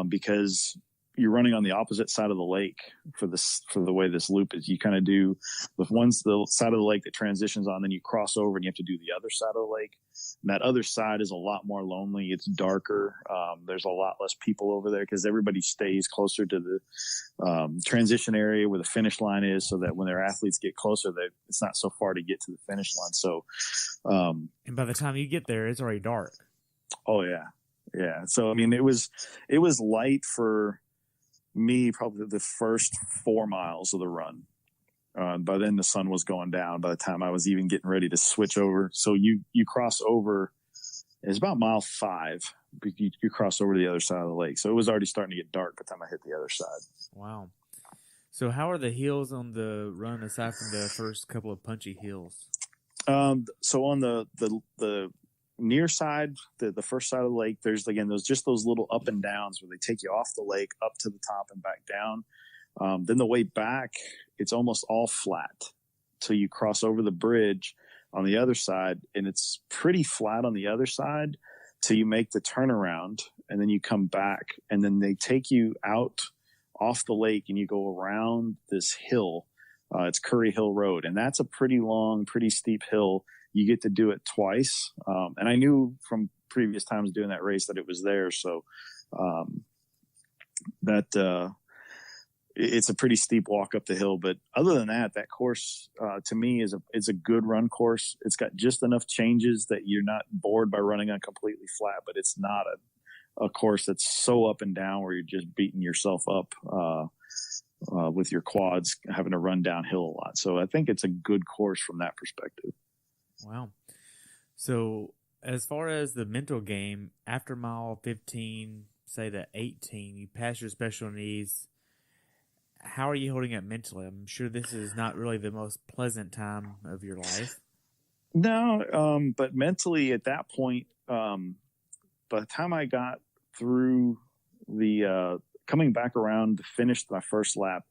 because you're running on the opposite side of the lake for the way this loop is. You kind of do the side of the lake that transitions on, then you cross over and you have to do the other side of the lake. And that other side is a lot more lonely. It's darker. There's a lot less people over there because everybody stays closer to the transition area where the finish line is, so that when their athletes get closer, it's not so far to get to the finish line. So, and by the time you get there, it's already dark. Oh yeah. Yeah. So, I mean, it was light for me probably the first 4 miles of the run. By then the sun was going down by the time I was even getting ready to switch over. So you cross over, it's about mile 5. You cross over to the other side of the lake. So it was already starting to get dark by the time I hit the other side. Wow. So how are the hills on the run aside from the first couple of punchy hills? So on the near side, the first side of the lake, there's just those little up and downs where they take you off the lake up to the top and back down. Then the way back, it's almost all flat till you cross over the bridge on the other side, and it's pretty flat on the other side till you make the turnaround, and then you come back, and then they take you out off the lake and you go around this hill. It's Curry Hill Road, and that's a pretty long, pretty steep hill. You get to do it twice. And I knew from previous times doing that race that it was there. So, it's a pretty steep walk up the hill. But other than that course, to me is a good run course. It's got just enough changes that you're not bored by running on completely flat, but it's not a course that's so up and down where you're just beating yourself up, with your quads having to run downhill a lot. So I think it's a good course from that perspective. Wow. So as far as the mental game, after mile 15, say to 18, you pass your special needs. How are you holding up mentally? I'm sure this is not really the most pleasant time of your life. No, but mentally at that point, by the time I got through the coming back around to finish my first lap,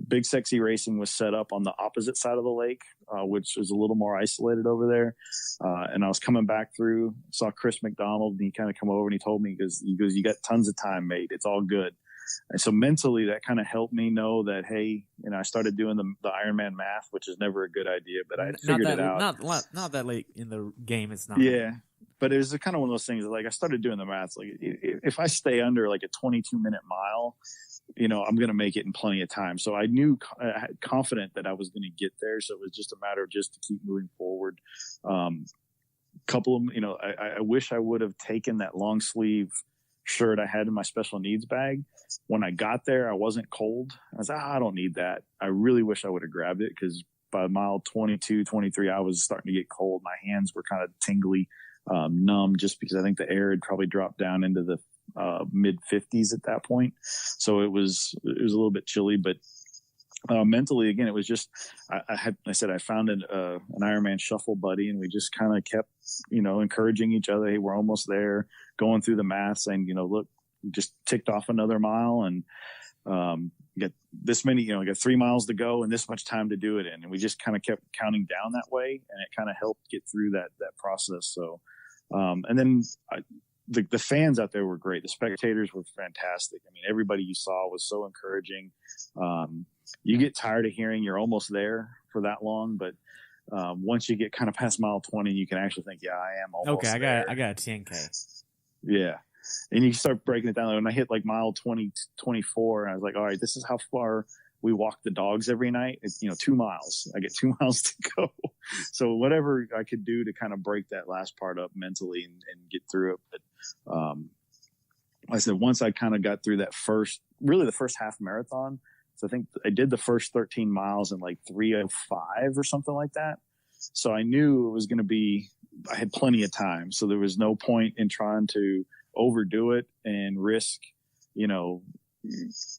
Big Sexy Racing was set up on the opposite side of the lake, which is a little more isolated over there. And I was coming back through, saw Chris McDonald, and he kind of come over and he told me, he goes, you got tons of time, mate. It's all good. And so mentally that kind of helped me know that, hey, I started doing the Ironman math, which is never a good idea, but I figured it out. Not that late in the game. It's not. Yeah. But it was kind of one of those things like I started doing the math. Like if I stay under like a 22-minute mile, I'm going to make it in plenty of time. So I knew, I had confident that I was going to get there. So it was just a matter of just to keep moving forward. Couple of, I wish I would have taken that long sleeve shirt I had in my special needs bag. When I got there, I wasn't cold. I was like, I don't need that. I really wish I would have grabbed it because by mile 22, 23, I was starting to get cold. My hands were kind of tingly, numb, just because I think the air had probably dropped down into the mid 50s at that point. So it was a little bit chilly, but mentally, again, it was just, I found an Ironman shuffle buddy, and we just kind of kept, encouraging each other. Hey, we're almost there, going through the math, saying, look, we just ticked off another mile, and get this many, got 3 miles to go and this much time to do it in. And we just kind of kept counting down that way, and it kind of helped get through that process. So, and then the fans out there were great. The spectators were fantastic. I mean, everybody you saw was so encouraging. You get tired of hearing you're almost there for that long, but once you get kind of past mile 20, you can actually think, yeah, I am almost there. I got a 10K. Yeah. And you start breaking it down. When I hit like mile 20, 24, I was like, all right, this is how far we walk the dogs every night. It's, 2 miles. I get 2 miles to go. So whatever I could do to kind of break that last part up mentally and get through it. But like I said, once I kind of got through the first half marathon, so I think I did the first 13 miles in like 3:05 or something like that. So I knew it was going to be, I had plenty of time. So there was no point in trying to overdo it and risk,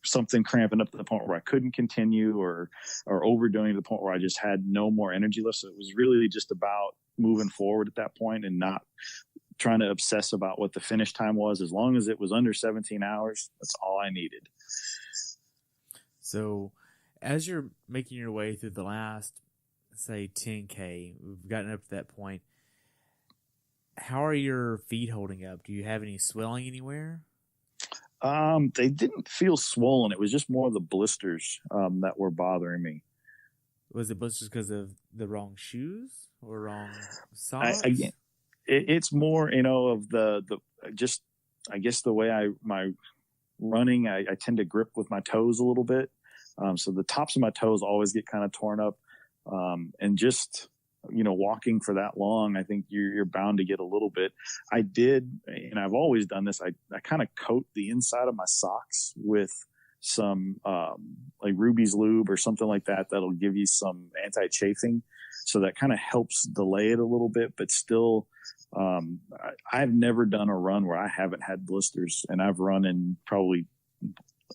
something cramping up to the point where I couldn't continue or overdoing to the point where I just had no more energy left. So it was really just about moving forward at that point and not trying to obsess about what the finish time was. As long as it was under 17 hours, that's all I needed. So as you're making your way through the last, say, 10K, we've gotten up to that point, how are your feet holding up? Do you have any swelling anywhere? They didn't feel swollen. It was just more of the blisters that were bothering me. Was it blisters because of the wrong shoes or wrong socks? Again, it's more, of the just, I guess the way my running, I tend to grip with my toes a little bit. So the tops of my toes always get kind of torn up. And just, walking for that long, I think you're bound to get a little bit. I did, and I've always done this. I kind of coat the inside of my socks with some, like Ruby's Lube or something like that. That'll give you some anti-chafing. So that kind of helps delay it a little bit, but still, I've never done a run where I haven't had blisters, and I've run in probably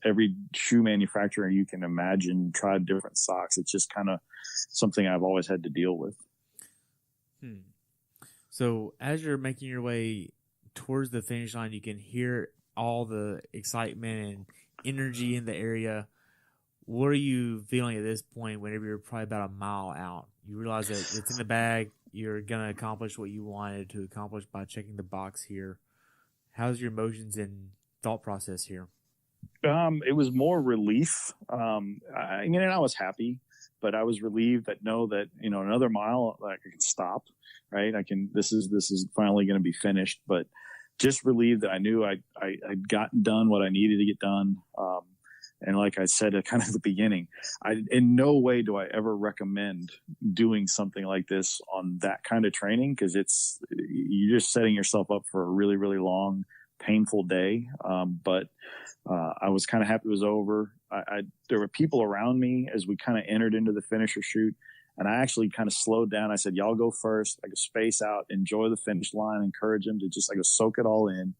every shoe manufacturer you can imagine, tried different socks. It's just kind of something I've always had to deal with. So as you're making your way towards the finish line, you can hear all the excitement and energy in the area. What are you feeling at this point whenever you're probably about a mile out? You realize that it's in the bag. You're going to accomplish what you wanted to accomplish by checking the box here. How's your emotions and thought process here? It was more relief. I was happy, but I was relieved that another mile, like I can stop, right? this is finally going to be finished, but just relieved that I knew I'd gotten done what I needed to get done. And like I said at kind of the beginning, in no way do I ever recommend doing something like this on that kind of training, because you're just setting yourself up for a really, really long, painful day. But I was kind of happy it was over. There were people around me as we kind of entered into the finisher chute, and I actually kind of slowed down. I said, y'all go first. I go space out, enjoy the finish line, encourage them to just, soak it all in.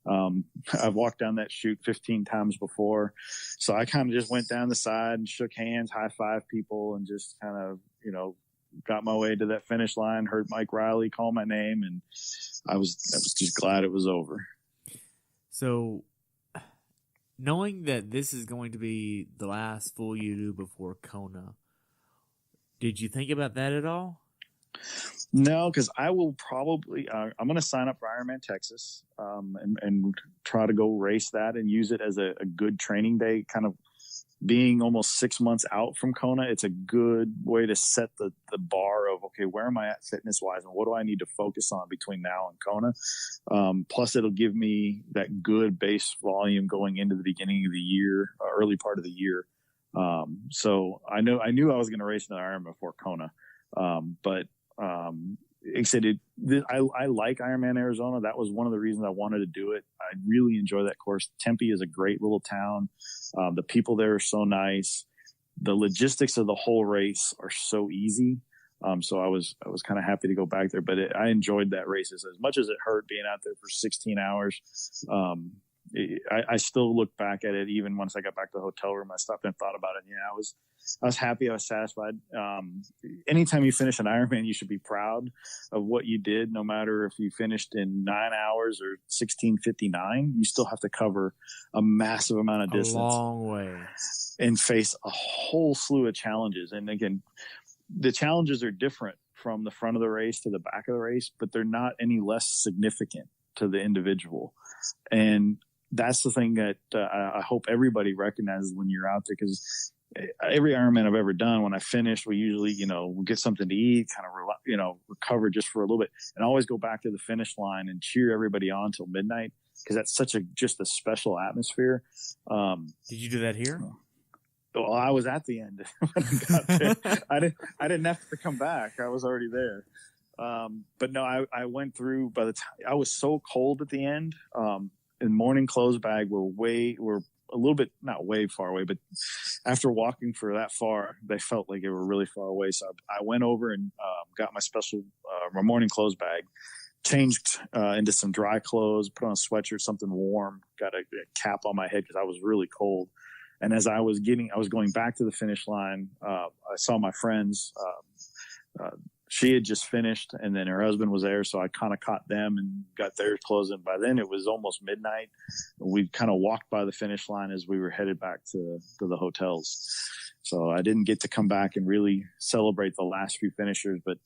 I've walked down that chute 15 times before. So I kind of just went down the side and shook hands, high-five people, and just kind of, got my way to that finish line, heard Mike Riley call my name, and I was just glad it was over. So knowing that this is going to be the last full you do before Kona, did you think about that at all? No, because I will probably I'm going to sign up for Ironman Texas and try to go race that and use it as a good training day. Kind of being almost 6 months out from Kona, it's a good way to set the bar of, okay, where am I at fitness wise, and what do I need to focus on between now and Kona? Plus, it'll give me that good base volume going into the beginning of the year, early part of the year. So I knew I was going to race another Ironman before Kona, but like I said, I like Ironman Arizona. That was one of the reasons I wanted to do it. I really enjoy that course. Tempe is a great little town. The people there are so nice. The logistics of the whole race are so easy. So I was kind of happy to go back there, but I enjoyed that race as much as it hurt being out there for 16 hours. I still look back at it. Even once I got back to the hotel room, I stopped and thought about it. Yeah, I was happy. I was satisfied. Anytime you finish an Ironman, you should be proud of what you did. No matter if you finished in 9 hours or 16:59, you still have to cover a massive amount of distance, a long way, and face a whole slew of challenges. And again, the challenges are different from the front of the race to the back of the race, but they're not any less significant to the individual. And that's the thing that I hope everybody recognizes when you're out there, because every Ironman I've ever done, when I finish, we usually, we'll get something to eat, kind of, recover just for a little bit, and always go back to the finish line and cheer everybody on till midnight, because that's just a special atmosphere. Did you do that here? Well, I was at the end when I got there. I didn't have to come back. I was already there. But no, I went through. By the time I was so cold at the end, and morning clothes bag were a little bit, not way far away, but after walking for that far, they felt like they were really far away. So I went over and got my special my morning clothes bag, changed into some dry clothes, put on a sweatshirt, something warm, got a cap on my head because I was really cold. And as I was going back to the finish line, I saw my friends. She had just finished, and then her husband was there, so I kind of caught them and got their clothes. And by then it was almost midnight. We kind of walked by the finish line as we were headed back to the hotels. So I didn't get to come back and really celebrate the last few finishers, but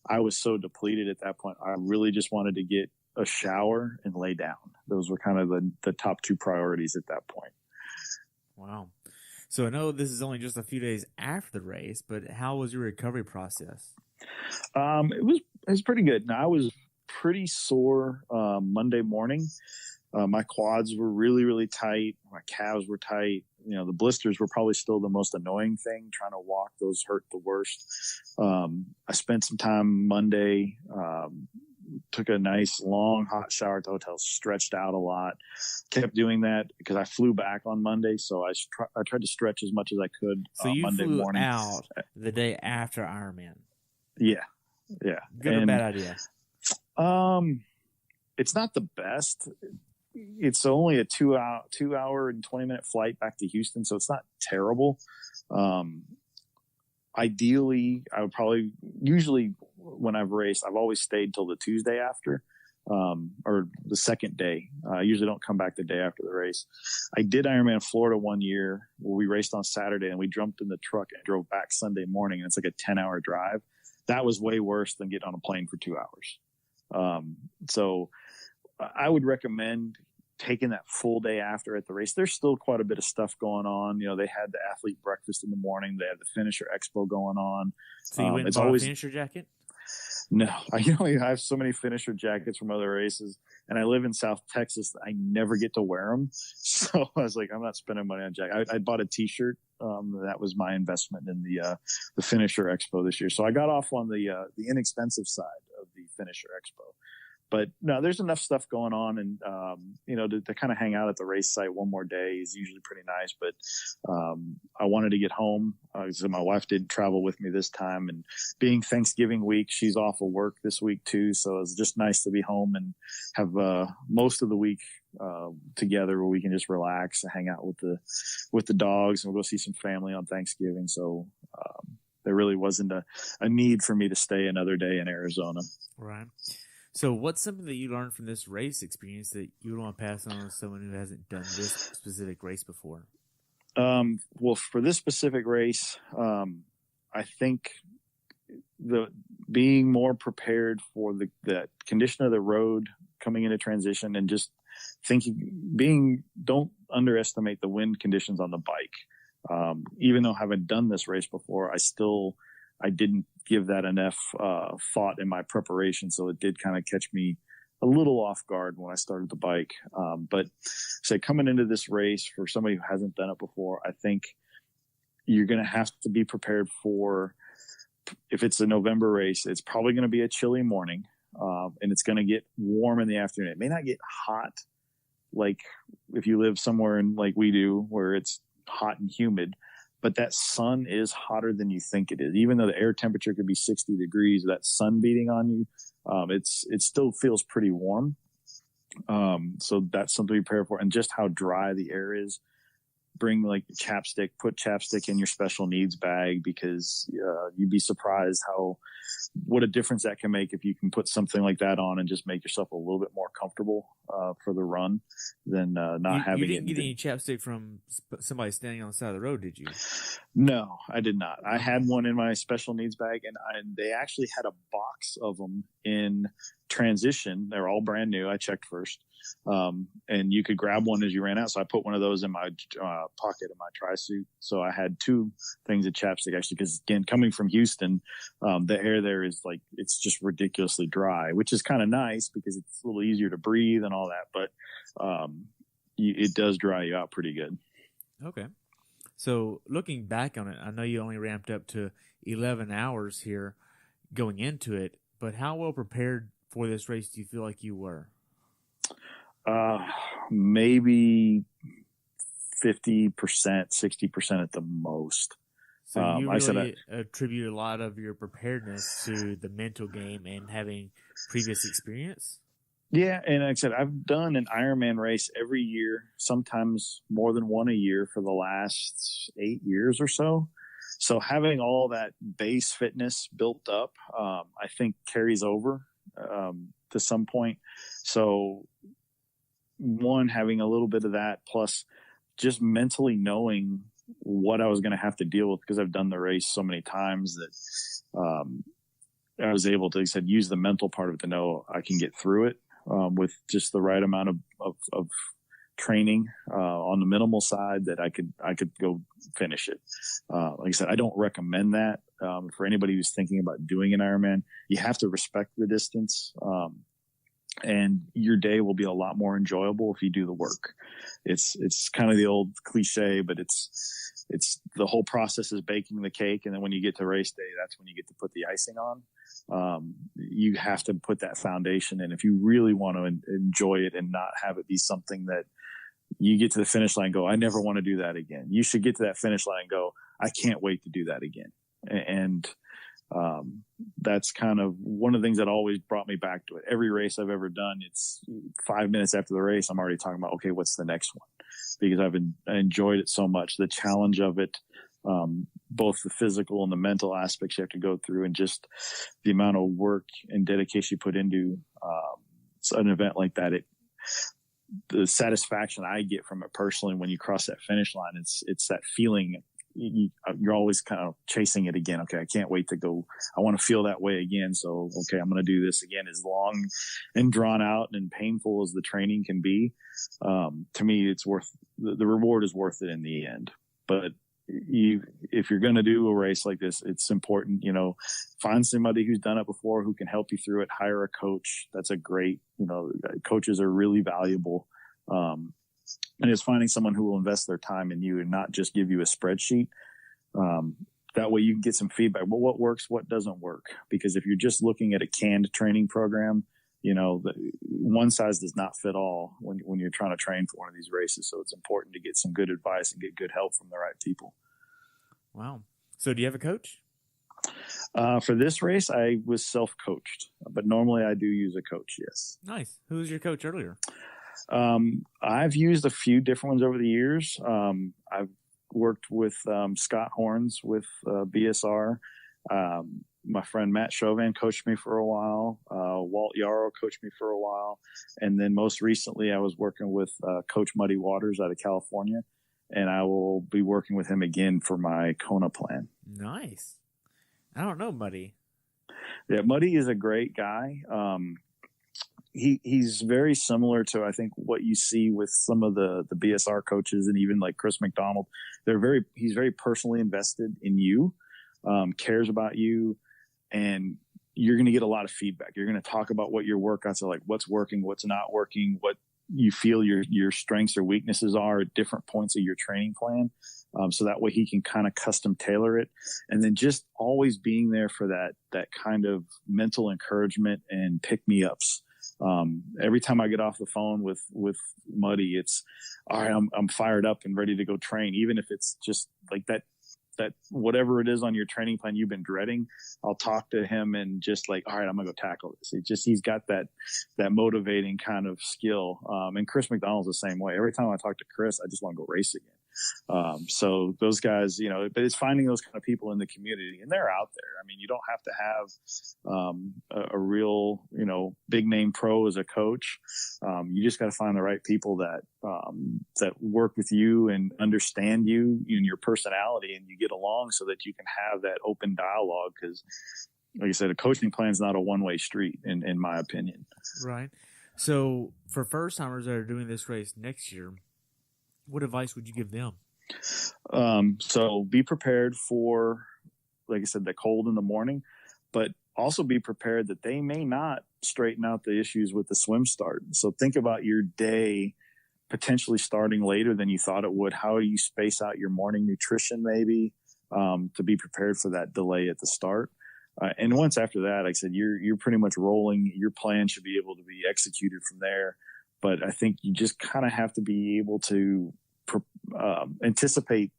I was so depleted at that point. I really just wanted to get a shower and lay down. Those were kind of the top two priorities at that point. Wow. So I know this is only just a few days after the race, but how was your recovery process? It was pretty good. Now, I was pretty sore Monday morning. My quads were really, really tight. My calves were tight. The blisters were probably still the most annoying thing. Trying to walk, those hurt the worst. I spent some time Monday, took a nice long hot shower at the hotel, stretched out a lot, kept doing that because I flew back on Monday. So I tried to stretch as much as I could. So you Monday flew morning. out the day after Ironman. Yeah. Good or bad idea? It's not the best. It's only a 2 hour and 20-minute flight back to Houston, so it's not terrible. Ideally, I would probably, usually when I've raced, I've always stayed till the Tuesday after, or the second day. I usually don't come back the day after the race. I did Ironman Florida one year where we raced on Saturday and we jumped in the truck and drove back Sunday morning, and it's like a 10-hour drive. That was way worse than getting on a plane for 2 hours. So I would recommend taking that full day after at the race. There's still quite a bit of stuff going on. They had the athlete breakfast in the morning. They had the finisher expo going on. So you went and bought a finisher jacket? No, I have so many finisher jackets from other races, and I live in South Texas. I never get to wear them. So I was like, I'm not spending money on jacket. I bought a t-shirt. That was my investment in the finisher expo this year. So I got off on the inexpensive side of the finisher expo. But no, there's enough stuff going on, and to kind of hang out at the race site one more day is usually pretty nice. But I wanted to get home, so my wife didn't travel with me this time, and being Thanksgiving week, she's off of work this week too, so it's just nice to be home and have most of the week together where we can just relax and hang out with the dogs, and we'll go see some family on Thanksgiving. So there really wasn't a need for me to stay another day in Arizona. Right. So what's something that you learned from this race experience that you would want to pass on to someone who hasn't done this specific race before? Well, for this specific race, I think the being more prepared for the condition of the road coming into transition, and just don't underestimate the wind conditions on the bike. Even though I haven't done this race before, I didn't give that enough thought in my preparation, so it did kind of catch me a little off guard when I started the bike. But coming into this race, for somebody who hasn't done it before, I think you're going to have to be prepared for, if it's a November race, it's probably going to be a chilly morning, and it's going to get warm in the afternoon. It may not get hot like if you live somewhere like we do where it's hot and humid, but that sun is hotter than you think it is. Even though the air temperature could be 60 degrees, that sun beating on you, it still feels pretty warm. So that's something to be prepared for. And just how dry the air is. Bring put chapstick in your special needs bag, because you'd be surprised what a difference that can make if you can put something like that on and just make yourself a little bit more comfortable for the run than not having it. You didn't get any chapstick from somebody standing on the side of the road, did you? No, I did not. I had one in my special needs bag, and they actually had a box of them in transition. They're all brand new. I checked first. And you could grab one as you ran out. So I put one of those in my pocket of my tri-suit. So I had two things of chapstick, actually, because again, coming from Houston, the air there is it's just ridiculously dry, which is kind of nice because it's a little easier to breathe and all that. But it does dry you out pretty good. Okay. So looking back on it, I know you only ramped up to 11 hours here going into it, but how well prepared for this race do you feel like you were? Maybe 50%, 60% at the most. So you really attribute a lot of your preparedness to the mental game and having previous experience? Yeah, and like I said, I've done an Ironman race every year, sometimes more than one a year for the last 8 years or so. So having all that base fitness built up, I think carries over to some point. So one, having a little bit of that, plus just mentally knowing what I was going to have to deal with, because I've done the race so many times that I was able to, like I said, use the mental part of it to know I can get through it. with just the right amount of training on the minimal side that I could go finish it. Like I said, I don't recommend that for anybody who's thinking about doing an Ironman. You have to respect the distance, and your day will be a lot more enjoyable if you do the work. It's kind of the old cliche, but it's the whole process is baking the cake, and then when you get to race day, that's when you get to put the icing on. You have to put that foundation in if you really want to enjoy it and not have it be something that you get to the finish line and go, I never want to do that again. You should get to that finish line and go, I can't wait to do that again. And that's kind of one of the things that always brought me back to it. Every race I've ever done, it's 5 minutes after the race, I'm already talking about, okay, what's the next one? Because I enjoyed it so much. The challenge of it, both the physical and the mental aspects you have to go through, and just the amount of work and dedication you put into an event like that. The satisfaction I get from it personally when you cross that finish line, it's that feeling. You're always kind of chasing it again. Okay, I can't wait to go. I want to feel that way again. So, okay, I'm going to do this again. As long and drawn out and painful as the training can be, to me, it's worth the reward is worth it in the end. But if you're going to do a race like this, it's important, find somebody who's done it before who can help you through it. Hire a coach. That's a great, coaches are really valuable. And it's finding someone who will invest their time in you and not just give you a spreadsheet. That way you can get some feedback. Well, what works, what doesn't work? Because if you're just looking at a canned training program, one size does not fit all when you're trying to train for one of these races. So it's important to get some good advice and get good help from the right people. Wow. So do you have a coach? For this race, I was self-coached, but normally I do use a coach. Yes. Nice. Who was your coach earlier? I've used a few different ones over the years. I've worked with Scott Horns with BSR. My friend Matt Chauvin coached me for a while. Walt Yarrow coached me for a while. And then most recently I was working with Coach Muddy Waters out of California, and I will be working with him again for my Kona plan. Nice. I don't know Muddy. Yeah, Muddy is a great guy. He's very similar to, I think, what you see with some of the BSR coaches and even like Chris McDonald. He's very personally invested in you, cares about you, and you're going to get a lot of feedback. You're going to talk about what your workouts are like, what's working, what's not working, what you feel your strengths or weaknesses are at different points of your training plan. So that way he can kind of custom tailor it. And then just always being there for that kind of mental encouragement and pick me ups. Every time I get off the phone with Muddy, it's all right. I'm fired up and ready to go train. Even if it's just like that whatever it is on your training plan you've been dreading, I'll talk to him and just like, all right, I'm gonna go tackle this. He's got that motivating kind of skill. And Chris McDonald's the same way. Every time I talk to Chris, I just want to go race again. So those guys, but it's finding those kind of people in the community, and they're out there. I mean, you don't have to have a real, big name pro as a coach. You just got to find the right people that work with you and understand you and your personality, and you get along so that you can have that open dialogue. Because, like I said, a coaching plan is not a one-way street, in my opinion. Right. So for first timers that are doing this race next year, what advice would you give them? So be prepared for, like I said, the cold in the morning, but also be prepared that they may not straighten out the issues with the swim start. So think about your day potentially starting later than you thought it would. How do you space out your morning nutrition maybe to be prepared for that delay at the start? And once after that, like I said, you're pretty much rolling. Your plan should be able to be executed from there. But I think you just kind of have to be able to anticipate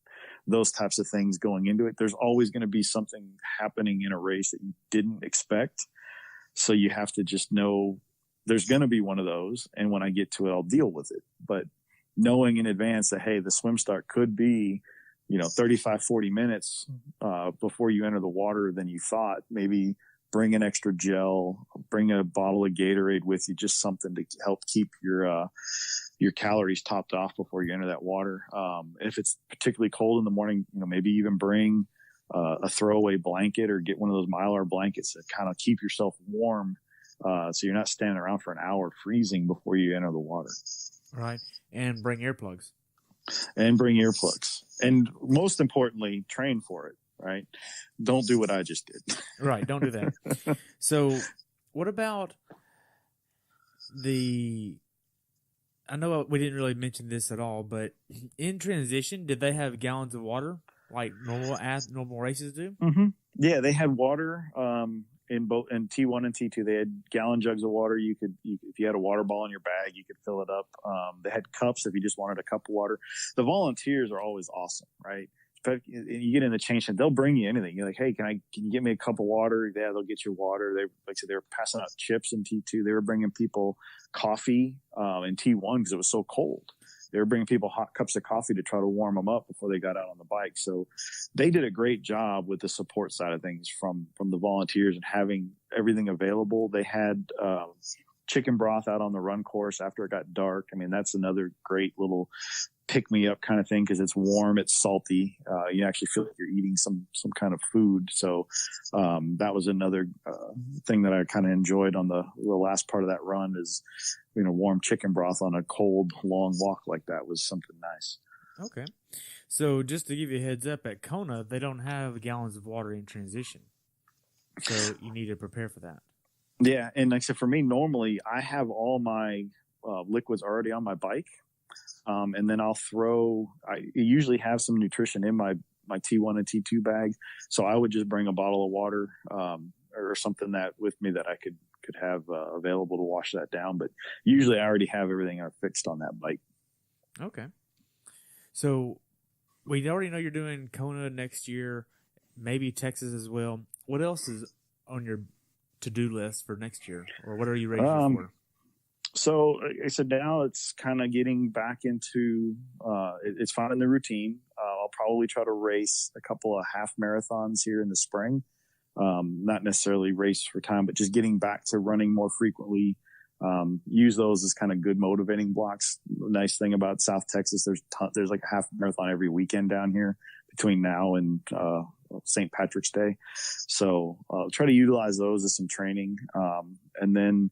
those types of things going into it. There's always going to be something happening in a race that you didn't expect. So you have to just know there's going to be one of those. And when I get to it, I'll deal with it. But knowing in advance that, hey, the swim start could be, 35, 40 minutes before you enter the water than you thought, maybe bring an extra gel, bring a bottle of Gatorade with you, just something to help keep your calories topped off before you enter that water. If it's particularly cold in the morning, maybe even bring a throwaway blanket or get one of those Mylar blankets to kind of keep yourself warm So you're not standing around for an hour freezing before you enter the water. Right. And bring earplugs. And bring earplugs. And most importantly, train for it, right? Don't do what I just did. Right. Don't do that. So what about I know we didn't really mention this at all, but in transition, did they have gallons of water like normal races do? Mm-hmm. Yeah, they had water in T1 and T2. They had gallon jugs of water. You could if you had a water ball in your bag, you could fill it up. They had cups if you just wanted a cup of water. The volunteers are always awesome, right? But you get in the change, they'll bring you anything. You're like, hey, can you get me a cup of water? Yeah, they'll get you water. They were passing out chips in T2. They were bringing people coffee in T1 because it was so cold. They were bringing people hot cups of coffee to try to warm them up before they got out on the bike. So they did a great job with the support side of things from the volunteers and having everything available. They had chicken broth out on the run course after it got dark. I mean, that's another great little pick me up kind of thing because it's warm, it's salty. You actually feel like you're eating some kind of food. So that was another thing that I kind of enjoyed on the last part of that run is, warm chicken broth on a cold, long walk like that was something nice. Okay. So just to give you a heads up, at Kona, they don't have gallons of water in transition. So you need to prepare for that. Yeah. And like I said, for me, normally I have all my liquids already on my bike. And then I usually have some nutrition in my T1 and T2 bag. So I would just bring a bottle of water, or something with me that I could have available to wash that down. But usually I already have everything fixed on that bike. Okay. So we already know you're doing Kona next year, maybe Texas as well. What else is on your to-do list for next year, or what are you ready for? So like I said, now it's kind of getting back into, it's finding the routine. I'll probably try to race a couple of half marathons here in the spring. Not necessarily race for time, but just getting back to running more frequently. Use those as kind of good motivating blocks. The nice thing about South Texas, there's like a half marathon every weekend down here between now and, St. Patrick's Day. So I'll try to utilize those as some training. And then,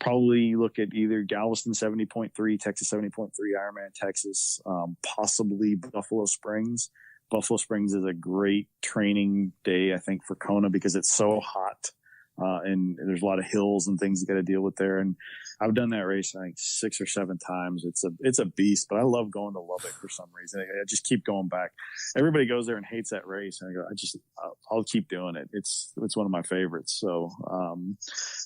probably look at either Galveston 70.3, Texas 70.3, Ironman Texas, possibly Buffalo Springs. Buffalo Springs is a great training day, I think, for Kona because it's so hot. And there's a lot of hills and things you got to deal with there. And I've done that race, I think 6 or 7 times. It's a beast, but I love going to Lubbock for some reason. I just keep going back. Everybody goes there and hates that race. And I go, I'll keep doing it. It's one of my favorites. So,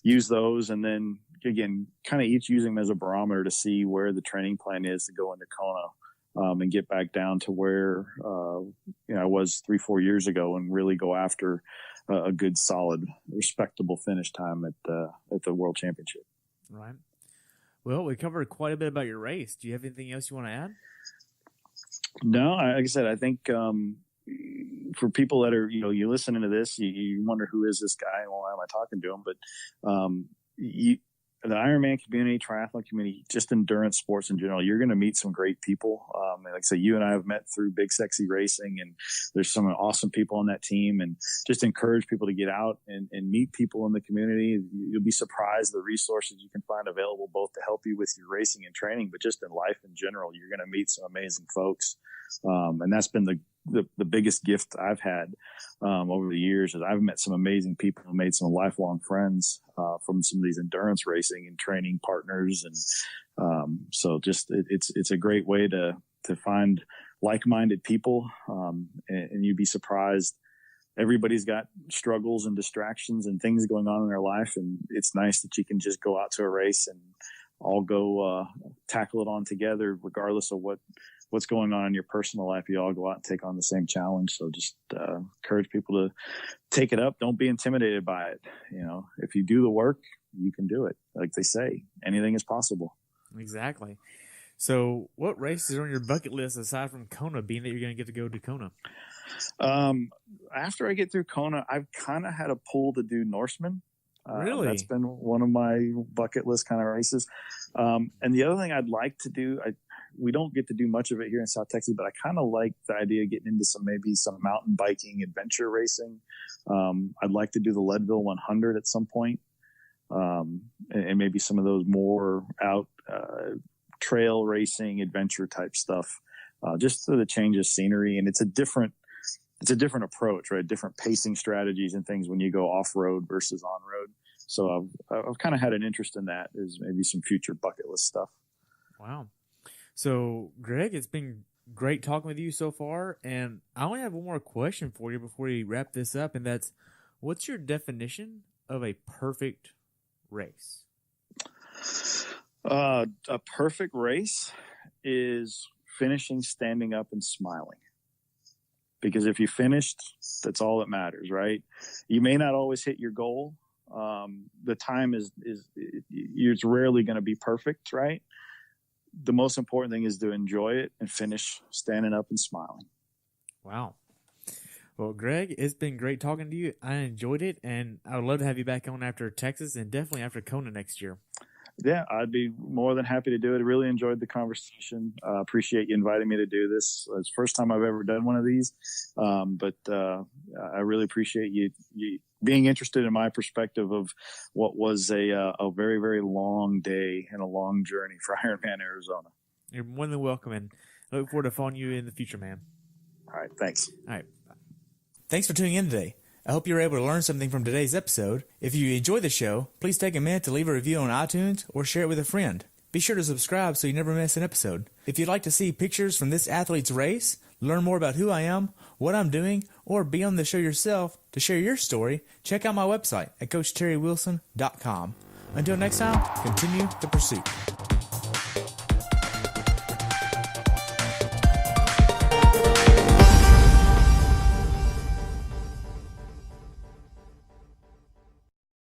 use those. And then again, kind of each using them as a barometer to see where the training plan is to go into Kona. And get back down to where, I was 3-4 years ago and really go after a good, solid, respectable finish time at the World Championship. Right. Well, we covered quite a bit about your race. Do you have anything else you want to add? No, like I said, I think for people that are, you listening to this, you wonder who is this guy and why am I talking to him? But the Ironman community, triathlon community, just endurance sports in general, you're going to meet some great people. Like I say, you and I have met through Big Sexy Racing, and there's some awesome people on that team, and just encourage people to get out and meet people in the community. You'll be surprised the resources you can find available both to help you with your racing and training, but just in life in general, you're going to meet some amazing folks. And that's been the biggest gift I've had over the years is I've met some amazing people and made some lifelong friends from some of these endurance racing and training partners. And so just it's a great way to find like-minded people. And you'd be surprised. Everybody's got struggles and distractions and things going on in their life. And it's nice that you can just go out to a race and all go tackle it on together, regardless of what's going on in your personal life. You all go out and take on the same challenge. So just encourage people to take it up. Don't be intimidated by it. If you do the work, you can do it. Like they say, anything is possible. Exactly. So what races are on your bucket list aside from Kona, being that you're going to get to go to Kona? After I get through Kona, I've kind of had a pull to do Norseman. Really? That's been one of my bucket list kind of races. And the other thing I'd like to do, we don't get to do much of it here in South Texas, but I kind of like the idea of getting into some mountain biking adventure racing. I'd like to do the Leadville 100 at some point. and maybe some of those more out trail racing, adventure type stuff, just for the change of scenery. And it's a different approach, right? Different pacing strategies and things when you go off road versus on road. So I've kind of had an interest in that as maybe some future bucket list stuff. Wow. So Greg, it's been great talking with you so far. And I only have one more question for you before we wrap this up. And that's, what's your definition of a perfect race? A perfect race is finishing, standing up, and smiling. Because if you finished, that's all that matters, right? You may not always hit your goal. The time it's rarely going to be perfect, right? The most important thing is to enjoy it and finish standing up and smiling. Wow. Well, Greg, it's been great talking to you. I enjoyed it, and I would love to have you back on after Texas and definitely after Kona next year. Yeah, I'd be more than happy to do it. I really enjoyed the conversation. Appreciate you inviting me to do this. It's the first time I've ever done one of these, but I really appreciate you being interested in my perspective of what was a very, very long day and a long journey for Ironman Arizona. You're more than welcome, and I look forward to following you in the future, man. All right, thanks. All right. Thanks for tuning in today. I hope you were able to learn something from today's episode. If you enjoyed the show, please take a minute to leave a review on iTunes or share it with a friend. Be sure to subscribe so you never miss an episode. If you'd like to see pictures from this athlete's race, learn more about who I am, what I'm doing, or be on the show yourself to share your story, check out my website at CoachTerryWilson.com. Until next time, continue the pursuit.